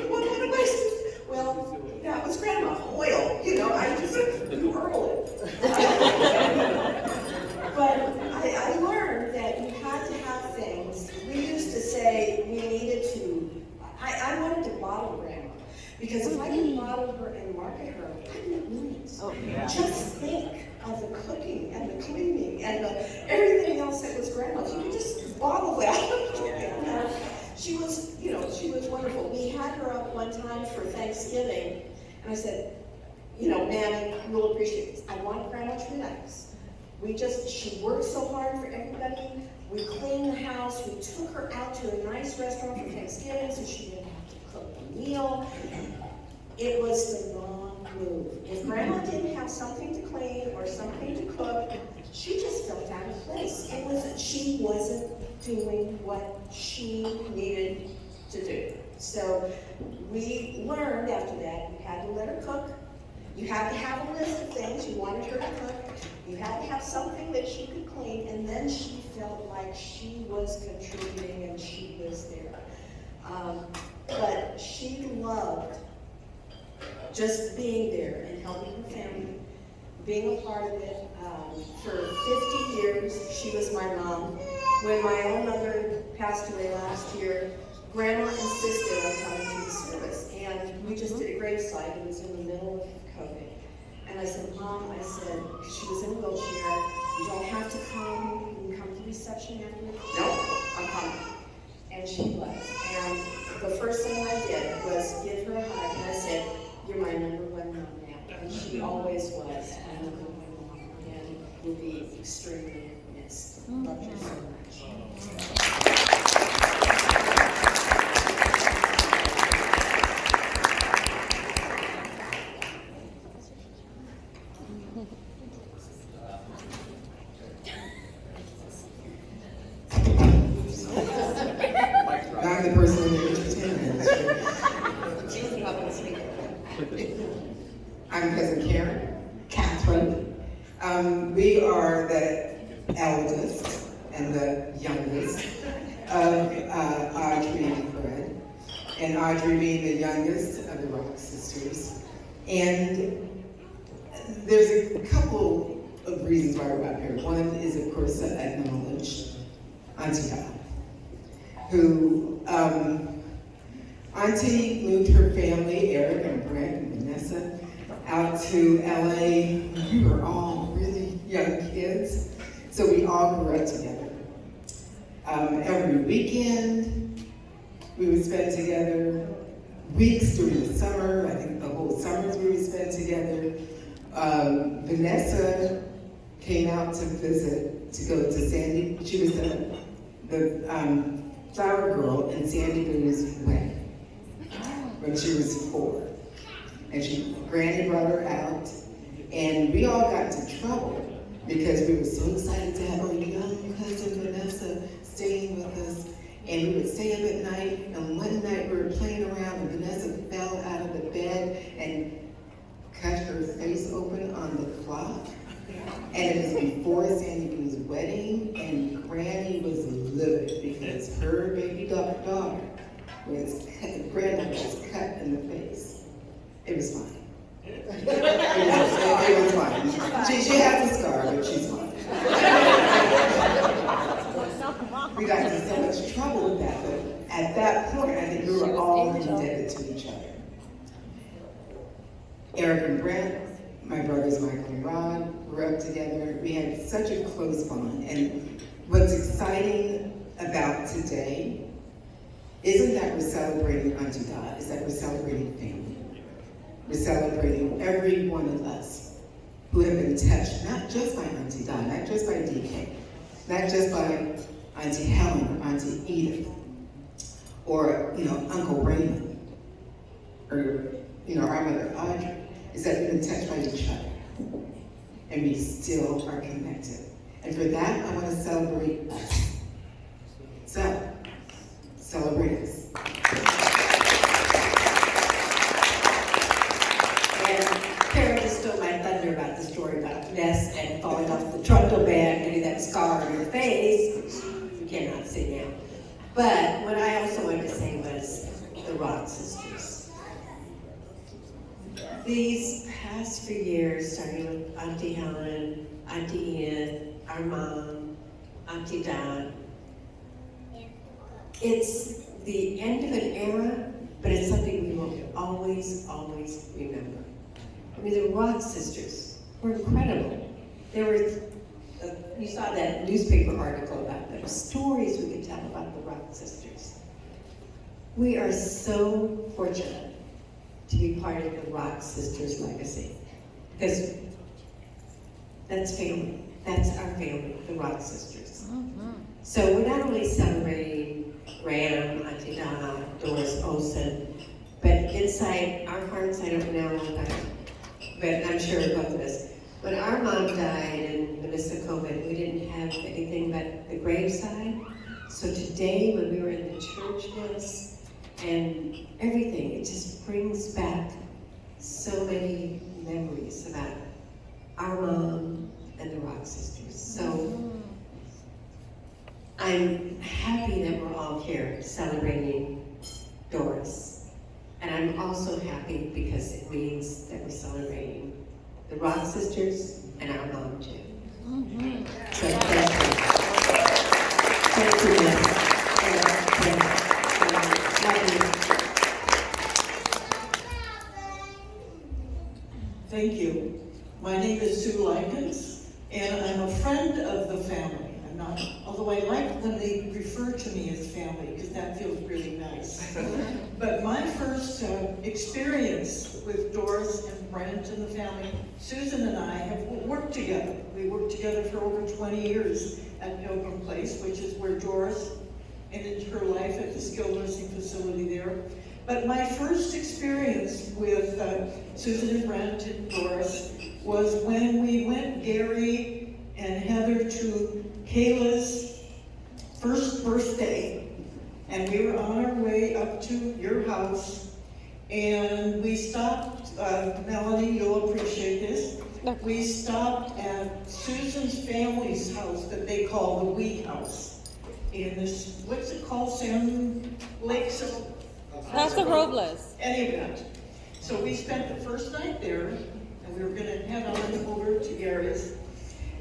What am I supposed to? Well, and everything else that was grandma's. You could just bottle that. She was, she was wonderful. We had her up one time for Thanksgiving, and I said, Mammy, you'll appreciate this. I want Grandma to relax. She worked so hard for everybody. We cleaned the house. We took her out to a nice restaurant for Thanksgiving so she didn't have to cook a meal. It was the wrong move. If Grandma didn't have something to clean or something to cook, she just felt out of place. She wasn't doing what she needed to do. So we learned after that, you had to let her cook. You had to have a list of things you wanted her to cook. You had to have something that she could clean, and then she felt like she was contributing and she was there. But she loved just being there and helping her family, being a part of it. For 50 years, she was my mom. When my own mother passed away last year, Grandma insisted on coming to the service, and we just did a graveside. It was in the middle of COVID. And I said, Mom, because she was in a wheelchair, you don't have to come, you can come to reception after. No, I'm coming. And she was. And the first thing I did was give her a hug, and I said, you're my number one mom now. And she always was my number one mom, and will be extremely missed. Love you so much. I'm the person in the entertainment industry. I'm cousin Karen, Catherine. We are the eldest and the youngest of Audrey and Fred, and Audrey being the youngest of the Rock Sisters. And there's a couple of reasons why we're up here. One is, of course, to acknowledge Auntie Al, who Auntie moved her family, Eric and Brent and Vanessa, out to LA. We were all really young kids, so we all grew up together. Every weekend, we would spend together. Weeks during the summer, I think the whole summers we would spend together. Vanessa came out to visit, to go to Sandy. She was the flower girl in Sandy Boo's wedding when she was 4. And Granny brought her out, and we all got into trouble because we were so excited to have our young cousin Vanessa staying with us. And we would stay up at night, and one night we were playing around, and Vanessa fell out of the bed and cut her face open on the clock. And it was before Sandy Boo's wedding, and Granny was livid because her baby daughter was cut, granddaughter was cut in the face. It was fine. It was fine. She has a scar, but she's fine. We got into so much trouble with that, but at that point, I think we were all indebted to each other. Eric and Brent, my brothers Michael and Rod, were up together. We had such a close bond. And what's exciting about today isn't that we're celebrating Auntie Dot, it's that we're celebrating family. We're celebrating every one of us who have been touched, not just by Auntie Dot, not just by DK, not just by Auntie Helen or Auntie Edith, or Uncle Raymond, or our mother Audrey, is that we've been touched by each other, and we still are connected. And for that, I want to celebrate us. So, celebrate us. And Karen just stole my thunder about the story about Vanessa and falling off the trundle bed, getting that scar on her face. You cannot see now. But what I also wanted to say was the Rock Sisters. These past few years, starting with Auntie Helen, Auntie Edith, our mom, Auntie Dot, it's the end of an era, but it's something we will always, always remember. I mean, the Rock Sisters were incredible. They were you saw that newspaper article about the stories we could tell about the Rock Sisters. We are so fortunate to be part of the Rock Sisters legacy, because that's family. That's our family, the Rock Sisters. So we're not only celebrating Graham, Auntie Donna, Doris Olsen, but inside our hearts, I don't know, but I'm sure both of us. When our mom died in Minnesota, we didn't have anything but the graveside. So today, when we were in the church once, and everything, it just brings back so many memories about our mom and the Rock Sisters. So I'm happy that we're all here celebrating Doris. And I'm also happy because it means that we're celebrating the Rock Sisters and our mom too. So thank you. Thank you, Thank you. My name is Sue Likens, and I'm a friend of the family. I'm not, although I like when they refer to me as family, because that feels really nice. But my first experience with Doris and Brent and the family, Susan and I have worked together. We worked together for over 20 years at Pilgrim Place, which is where Doris ended her life at the skilled nursing facility there. But my first experience with Susan and Brent and Doris was when we went, Gary and Heather, to Kayla's first birthday. And we were on our way up to your house, and we stopped, Melanie, you'll appreciate this, we stopped at Susan's family's house that they call the Wee House. In this, what's it called, Sam Lakes? Paso Robles. Any event. So we spent the first night there, and we were gonna head on over to Gary's.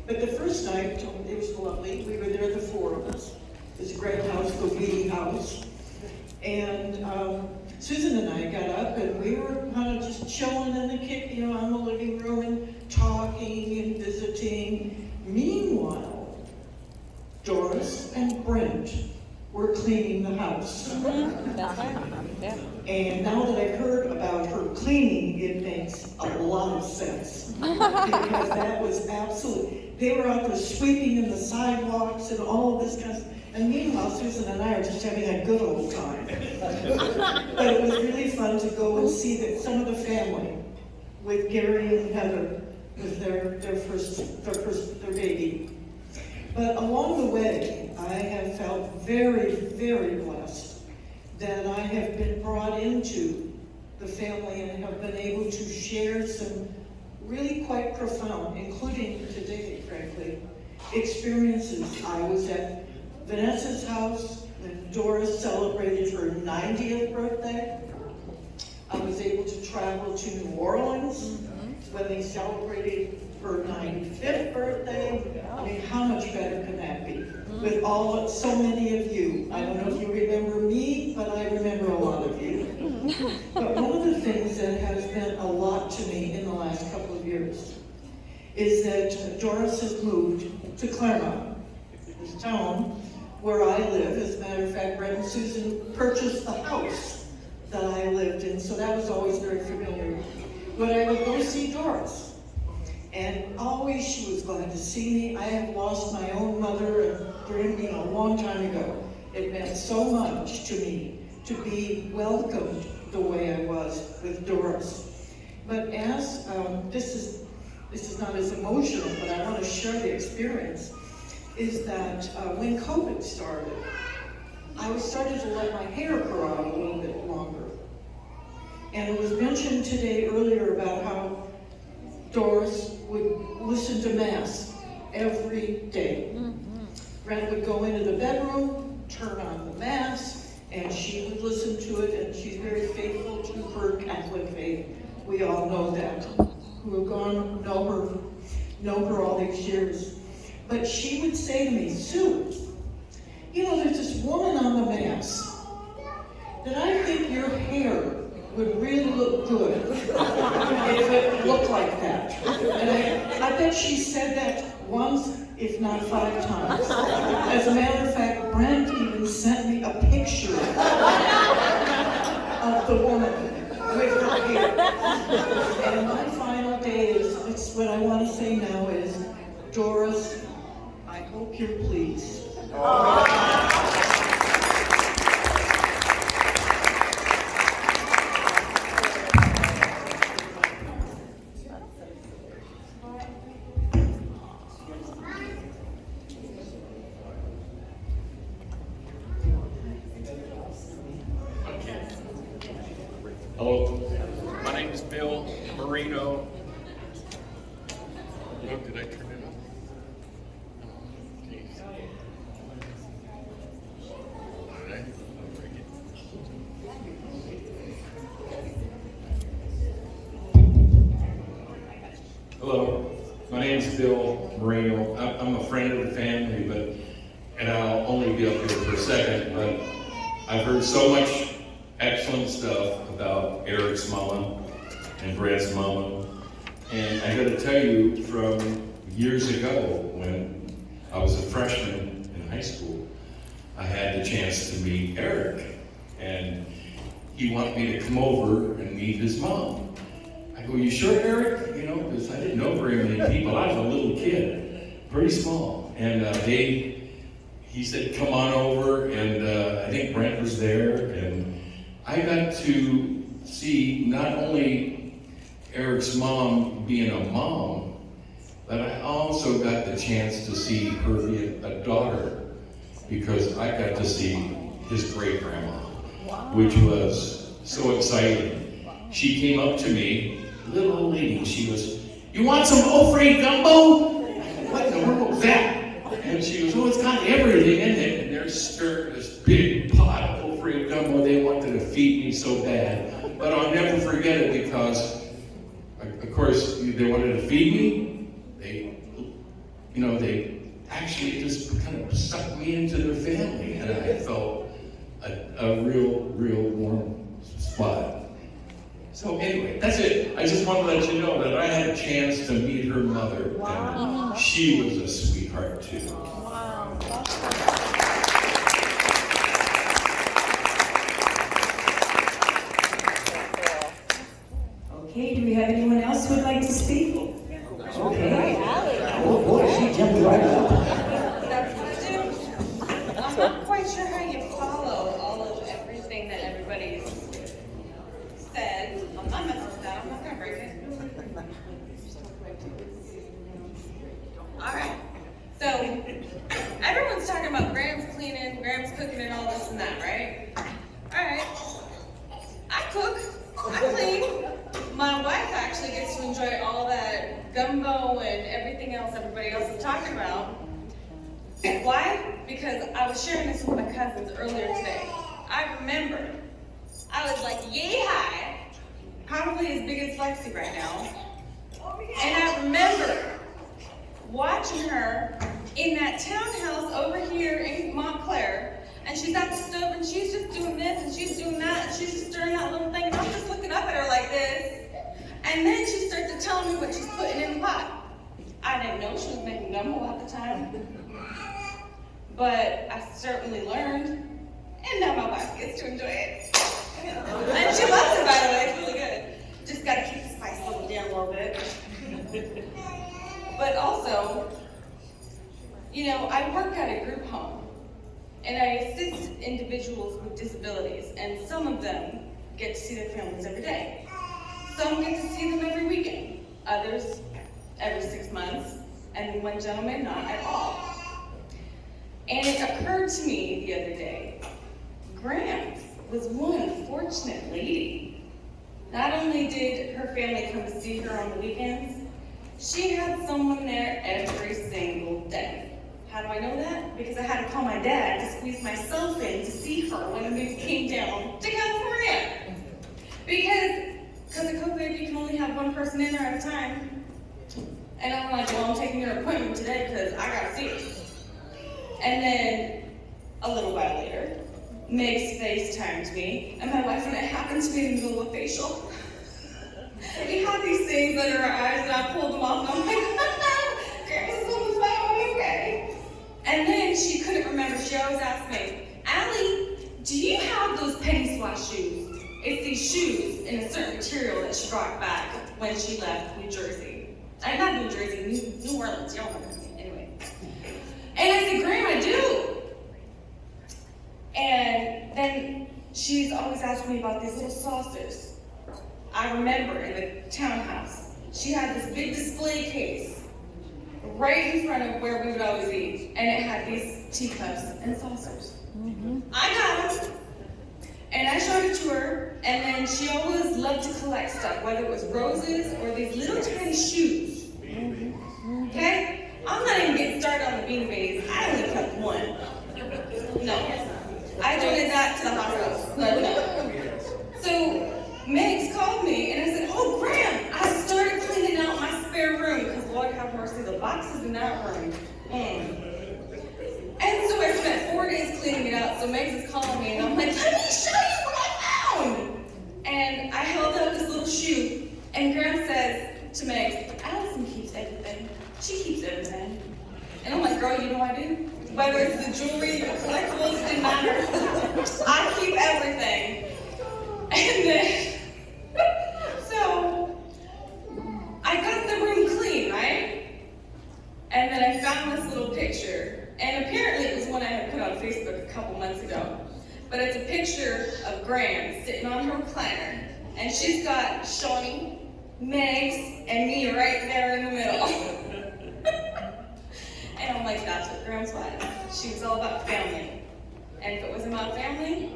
But the first night, it was lovely. We were there, the four of us. It was a great house, the Wee House. And Susan and I got up, and we were kind of just chilling in the kitchen, on the living room, and talking and visiting. Meanwhile, Doris and Brent were cleaning the house. That's right. Yeah. And now that I've heard about her cleaning, it makes a lot of sense. Because that was absolutely, they were out there sweeping in the sidewalks and all of this kind of stuff. And meanwhile, Susan and I are just having a good old time. But it was really fun to go and see that some of the family, with Gary and Heather, with their baby. But along the way, I have felt very, very blessed that I have been brought into the family and have been able to share some really quite profound, including today, frankly, experiences. I was at Vanessa's house when Doris celebrated her 90th birthday. I was able to travel to New Orleans when they celebrated her 95th birthday. I mean, how much better can that be? With so many of you. I don't know if you remember me, but I remember a lot of you. But one of the things that has meant a lot to me in the last couple of years is that Doris has moved to Claremont, this town where I live. As a matter of fact, Brent and Susan purchased the house that I lived in, so that was always very familiar. But I would go see Doris. And always she was glad to see me. I have lost my own mother a long time ago. It meant so much to me to be welcomed the way I was with Doris. But as, this is not as emotional, but I want to share the experience, is that when COVID started, I started to let my hair grow out a little bit longer. And it was mentioned today earlier about how Doris would listen to Mass every day. Brent would go into the bedroom, turn on the Mass, and she would listen to it, and she's very faithful to her Catholic faith. We all know that, who have gone, know her all these years. But she would say to me, Sue, you know, there's this woman on the Mass that I think your hair would really look good if it looked like that. And I bet she said that once if not 5 times. As a matter of fact, Brent even sent me a picture of the woman with her hair. And my final day is, it's what I want to say now is, Doris, I hope you're pleased. Hello, my name is Bill Marino. Look, did I turn it on? Geez. All right, I'll break it. Hello, my name is Bill Marino. I'm a friend of the family, and I'll only be up here for a second, but I've heard so much excellent stuff about Eric's mama and Brad's mama. And I gotta tell you, from years ago, when I was a freshman in high school, I had the chance to meet Eric. And he wanted me to come over and meet his mom. I go, you sure, Eric? You know, because I didn't know very many people. I was a little kid, pretty small. And he said, come on over, and I think Brent was there, and I got to see not only Eric's mom being a mom, but I also got the chance to see her be a daughter, because I got to see his great-grandma, which was so exciting. She came up to me, little old lady, she goes, you want some Ofray gumbo? What in the world was that? And she goes, oh, it's got everything in it. And they're stirring this big pot of Ofray gumbo. They wanted to feed me so bad. But I'll never forget it because, of course, they wanted to feed me. They actually just kind of sucked me into their family. And I felt a real warm spot. So anyway, that's it. I just want to let you know that I had a chance to meet her mother. Wow. And she was a sweetheart too. Wow. Okay, do we have anyone else who would like to speak? Okay. Oh boy, she jumped right up. I'm not quite sure how you follow all of everything that everybody's said. I'm not messing with that. I'm not gonna break it. All right. So everyone's talking about Graham's cleaning, Graham's cooking, and all this and that, right? All right. I cook. I clean. My wife actually gets to enjoy all that gumbo and everything else everybody else is talking about. Why? Because I was sharing this with my cousins earlier today. I remember I was like yay high, probably as big as Lexi right now. And I remember watching her in that townhouse over here in Montclair, and she's at the stove and she's just doing this and she's doing that and she's just stirring that little thing, and I'm just looking up at her like this. And then she started to tell me what she's putting in the pot. I didn't know she was making gumbo at the time, but I certainly learned, and now my wife gets to enjoy it. And she loves it, by the way, it's really good. Just gotta keep the spice level down a little bit. But also, I work at a group home, and I assist individuals with disabilities, and some of them get to see their families every day. Some get to see them every weekend, others every 6 months, and one gentleman not at all. And it occurred to me the other day, Grams was one fortunate lady. Not only did her family come to see her on the weekends, she had someone there every single day. How do I know that? Because I had to call my dad to squeeze myself in to see her when we came down to California. Because of COVID, you can only have one person in there at a time. And I'm like, well, I'm taking your appointment today because I gotta see it. And then a little while later, Meg's FaceTimed me, and my wife and I happened to be in the middle of a facial. We had these things under our eyes, and I pulled them off, and I'm like, Grandma's on the phone, okay? she couldn't remember, she always asked me, Allie, do you have those penny swash shoes? It's these shoes in a certain material that she brought back when she left New Jersey. Not New Jersey, New Orleans, y'all know. Anyway. And I said, Grandma, I do. And then she's always asking me about these little saucers. I remember in the townhouse, she had this big display case right in front of where we would always eat, and it had these teacups and saucers. I got them, and I showed it to her, and then she always loved to collect stuff, whether it was roses or these little tiny shoes. Okay? I'm not even getting started on the beanie babies. I only kept one. No. I donated that to the hospital. But no. So Megs called me and I said, oh, Graham, I started cleaning out my spare room because Lord have mercy, the boxes in that room. And so I spent 4 days cleaning it out. So Megs is calling me and I'm like, let me show you what I found. And I held up this little shoe and Graham says to Megs, Allison keeps everything. She keeps everything. And I'm like, girl, you know I do. Whether it's the jewelry, the collectibles, it didn't matter. I keep everything. And then, so, I got the room clean, right? And then I found this little picture. And apparently it was one I had put on Facebook a couple months ago. But it's a picture of Graham sitting on her recliner. And she's got Shawnee, Megs, and me right there in the middle. And I'm like, that's what Graham's was. She was all about family. And if it wasn't about family,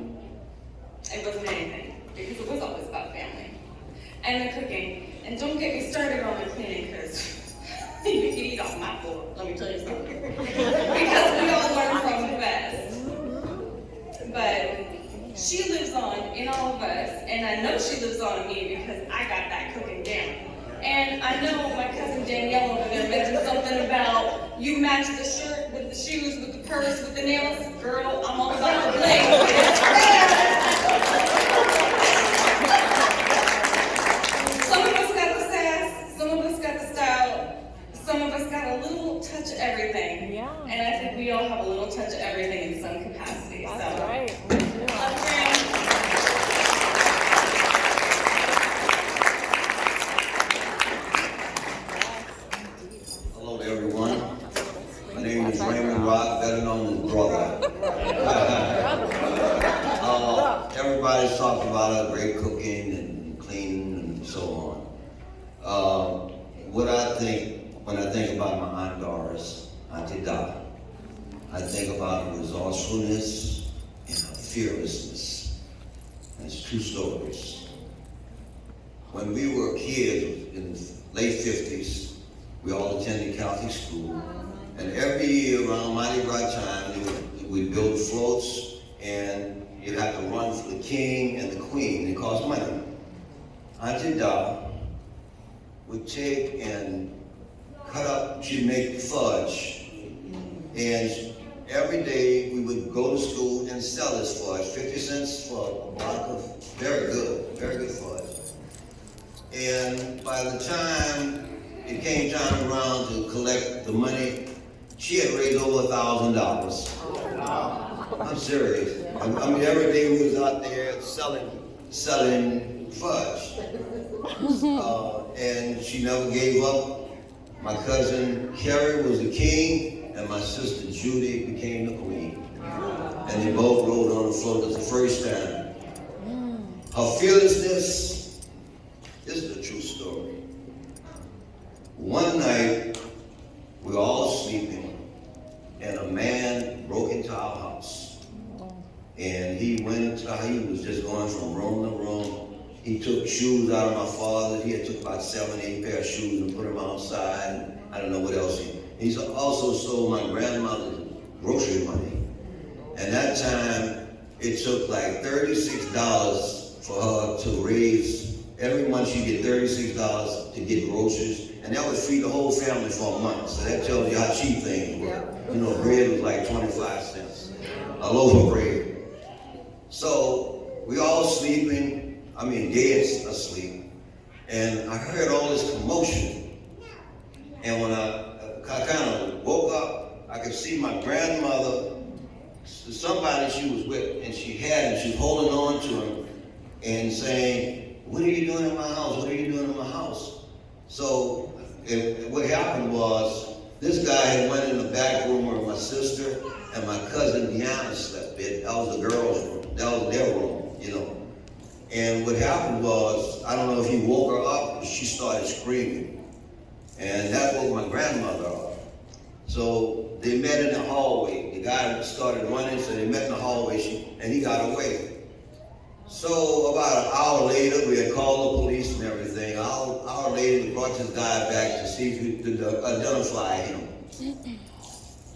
it wasn't anything. Because it was always about family. And the cooking. And don't get me started on the cleaning, because you can eat off my floor, let me tell you something. Because we all learn from the best. But she lives on in all of us, and I know she lives on in me because I got that cooking down. And I know my cousin Danielle over there mentioned something about you match the shirt with the shoes, with the purse, with the nails. Girl, I'm all about the bling. Some of us got the sass, some of us got the style, some of us got a little touch of everything. Yeah. And I think we all have a little touch of everything in some capacity. That's right. Love Graham. Everyone. My name is Raymond Rock, better known as Brother. Everybody's talked about great cooking and cleaning and so on. What I think, when I think about my Aunt Doris, Auntie Dot, I think about her resourcefulness and her fearlessness. That's true stories. When we were kids in the late 50s, we all attended Catholic school, and every year around Mardi Gras time, we'd build floats, and you'd have to run for the king and the queen. It cost money. Auntie Dot would take and cut up, she'd make fudge, and every day we would go to school and sell this fudge, 50 cents for a block of very good fudge. And by the time it came time around to collect the money, she had raised over $1,000. I'm serious. I mean, every day we was out there selling fudge. And she never gave up. My cousin Carrie was the king, and my sister Judy became the queen. And they both rode on the float at the first time. Her fearlessness is the true story. One night, we were all sleeping, and a man broke into our house. And he was just going from room to room. He took shoes out of my father's. He had took about 7, 8 pair of shoes and put them outside. And I don't know what else. He also stole my grandmother's grocery money. And that time, it took like $36 for her to raise. Every month she'd get $36 to get groceries. And that would feed the whole family for a month. So that tells you how cheap things were. You know, bread was like 25 cents, a loaf of bread. So we all sleeping, dead asleep. And I heard all this commotion. And when I kind of woke up, I could see my grandmother, somebody she was with, and she was holding on to him and saying, "What are you doing in my house? What are you doing in my house?" So what happened was, this guy had went in the back room where my sister and my cousin Deanna slept. That was the girls' room. That was their room, you know. And what happened was, I don't know if he woke her up, but she started screaming. And that woke my grandmother up. So they met in the hallway. The guy started running, so they met in the hallway, and he got away. So about an hour later, we had called the police and everything. An hour later, we brought this guy back to see if we could identify him.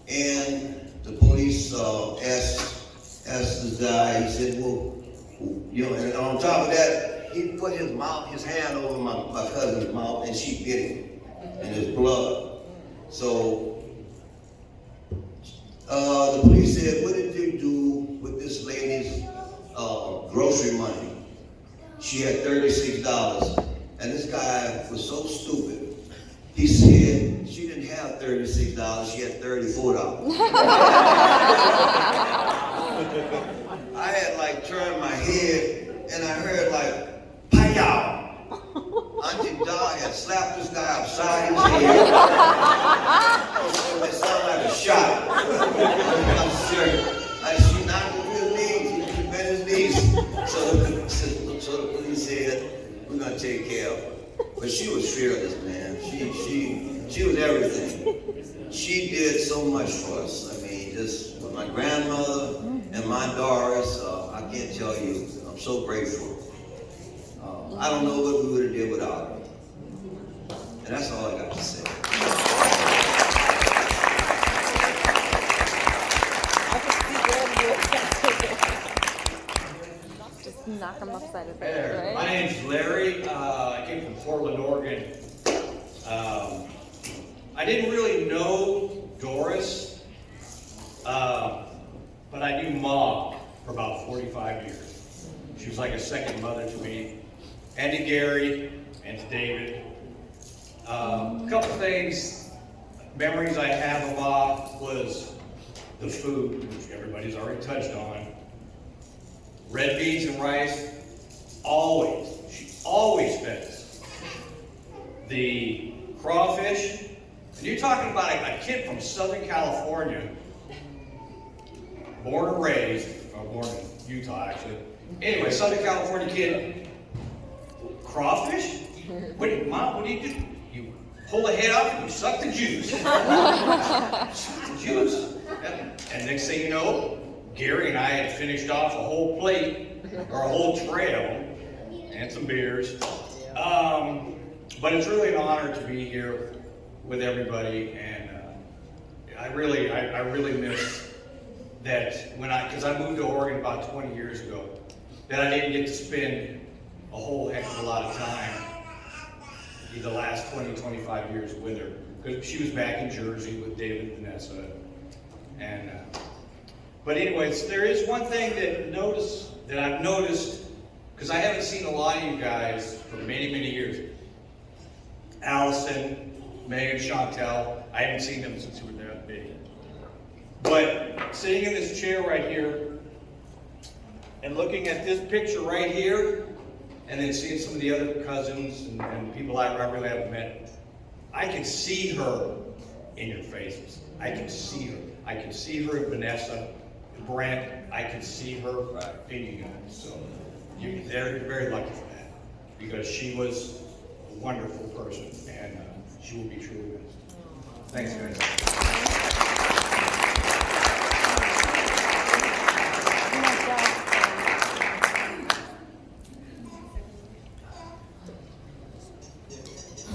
And the police asked this guy, he said, well, you know, and on top of that, he put his hand over my cousin's mouth, and she bit him, and his blood. So the police said, what did you do with this lady's grocery money? She had $36, and this guy was so stupid. He said she didn't have $36, she had $34. I had like turned my head, and I heard like, "Pay-out!" Auntie Dar had slapped this guy upside his head. It sounded like a shot. I'm serious. She knocked him to his knees, he bent his knees. So the police said, "We're gonna take care of her." But she was fearless, man. She was everything. She did so much for us. I mean, just with my grandmother and my Doris, I can't tell you. I'm so grateful. I don't know what we would have did without her. And that's all I got to say. Just knock them upside his Hey head, there. right? My name's Larry. I came from Portland, Oregon. I didn't really know Doris, but I knew Mom for about 45 years. She was like a second mother to me, and to Gary, and to David. A couple things, memories I have of Mom was the food, which everybody's already touched on. Red beans and rice, always. She always fed us. The crawfish, and you're talking about a kid from Southern California, born and raised, or born in Utah actually. Anyway, Southern California kid, crawfish? Mom, what do you do? You pull the head off and you suck the juice. Suck the juice. And next thing you know, Gary and I had finished off a whole plate, or a whole tray of them, and some beers. But it's really an honor to be here with everybody, and I really miss that because I moved to Oregon about 20 years ago, that I didn't get to spend a whole heck of a lot of time the last 20, 25 years with her, because she was back in Jersey with David and Vanessa. And but anyways, there is one thing that I've noticed, because I haven't seen a lot of you guys for many, many years. Allison, Megan, Chantel, I haven't seen them since we were that big. But sitting in this chair right here, and looking at this picture right here, and then seeing some of the other cousins and people I really haven't met, I can see her in your faces. I can see her. I can see her in Vanessa, Brent. I can see her in you guys. So they're very lucky for that, because she was a wonderful person, and she will be truly missed. Thanks, guys.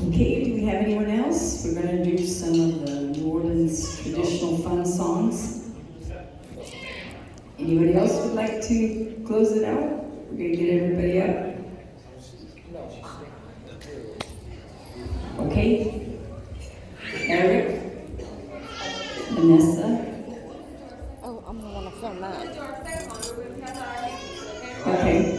Okay, do we have anyone else? We're going to do some of the New Orleans traditional fun songs. Anybody else would like to close it out? We're going to get everybody up. Okay. Eric. Vanessa. Oh, I'm going to want to film that. Okay.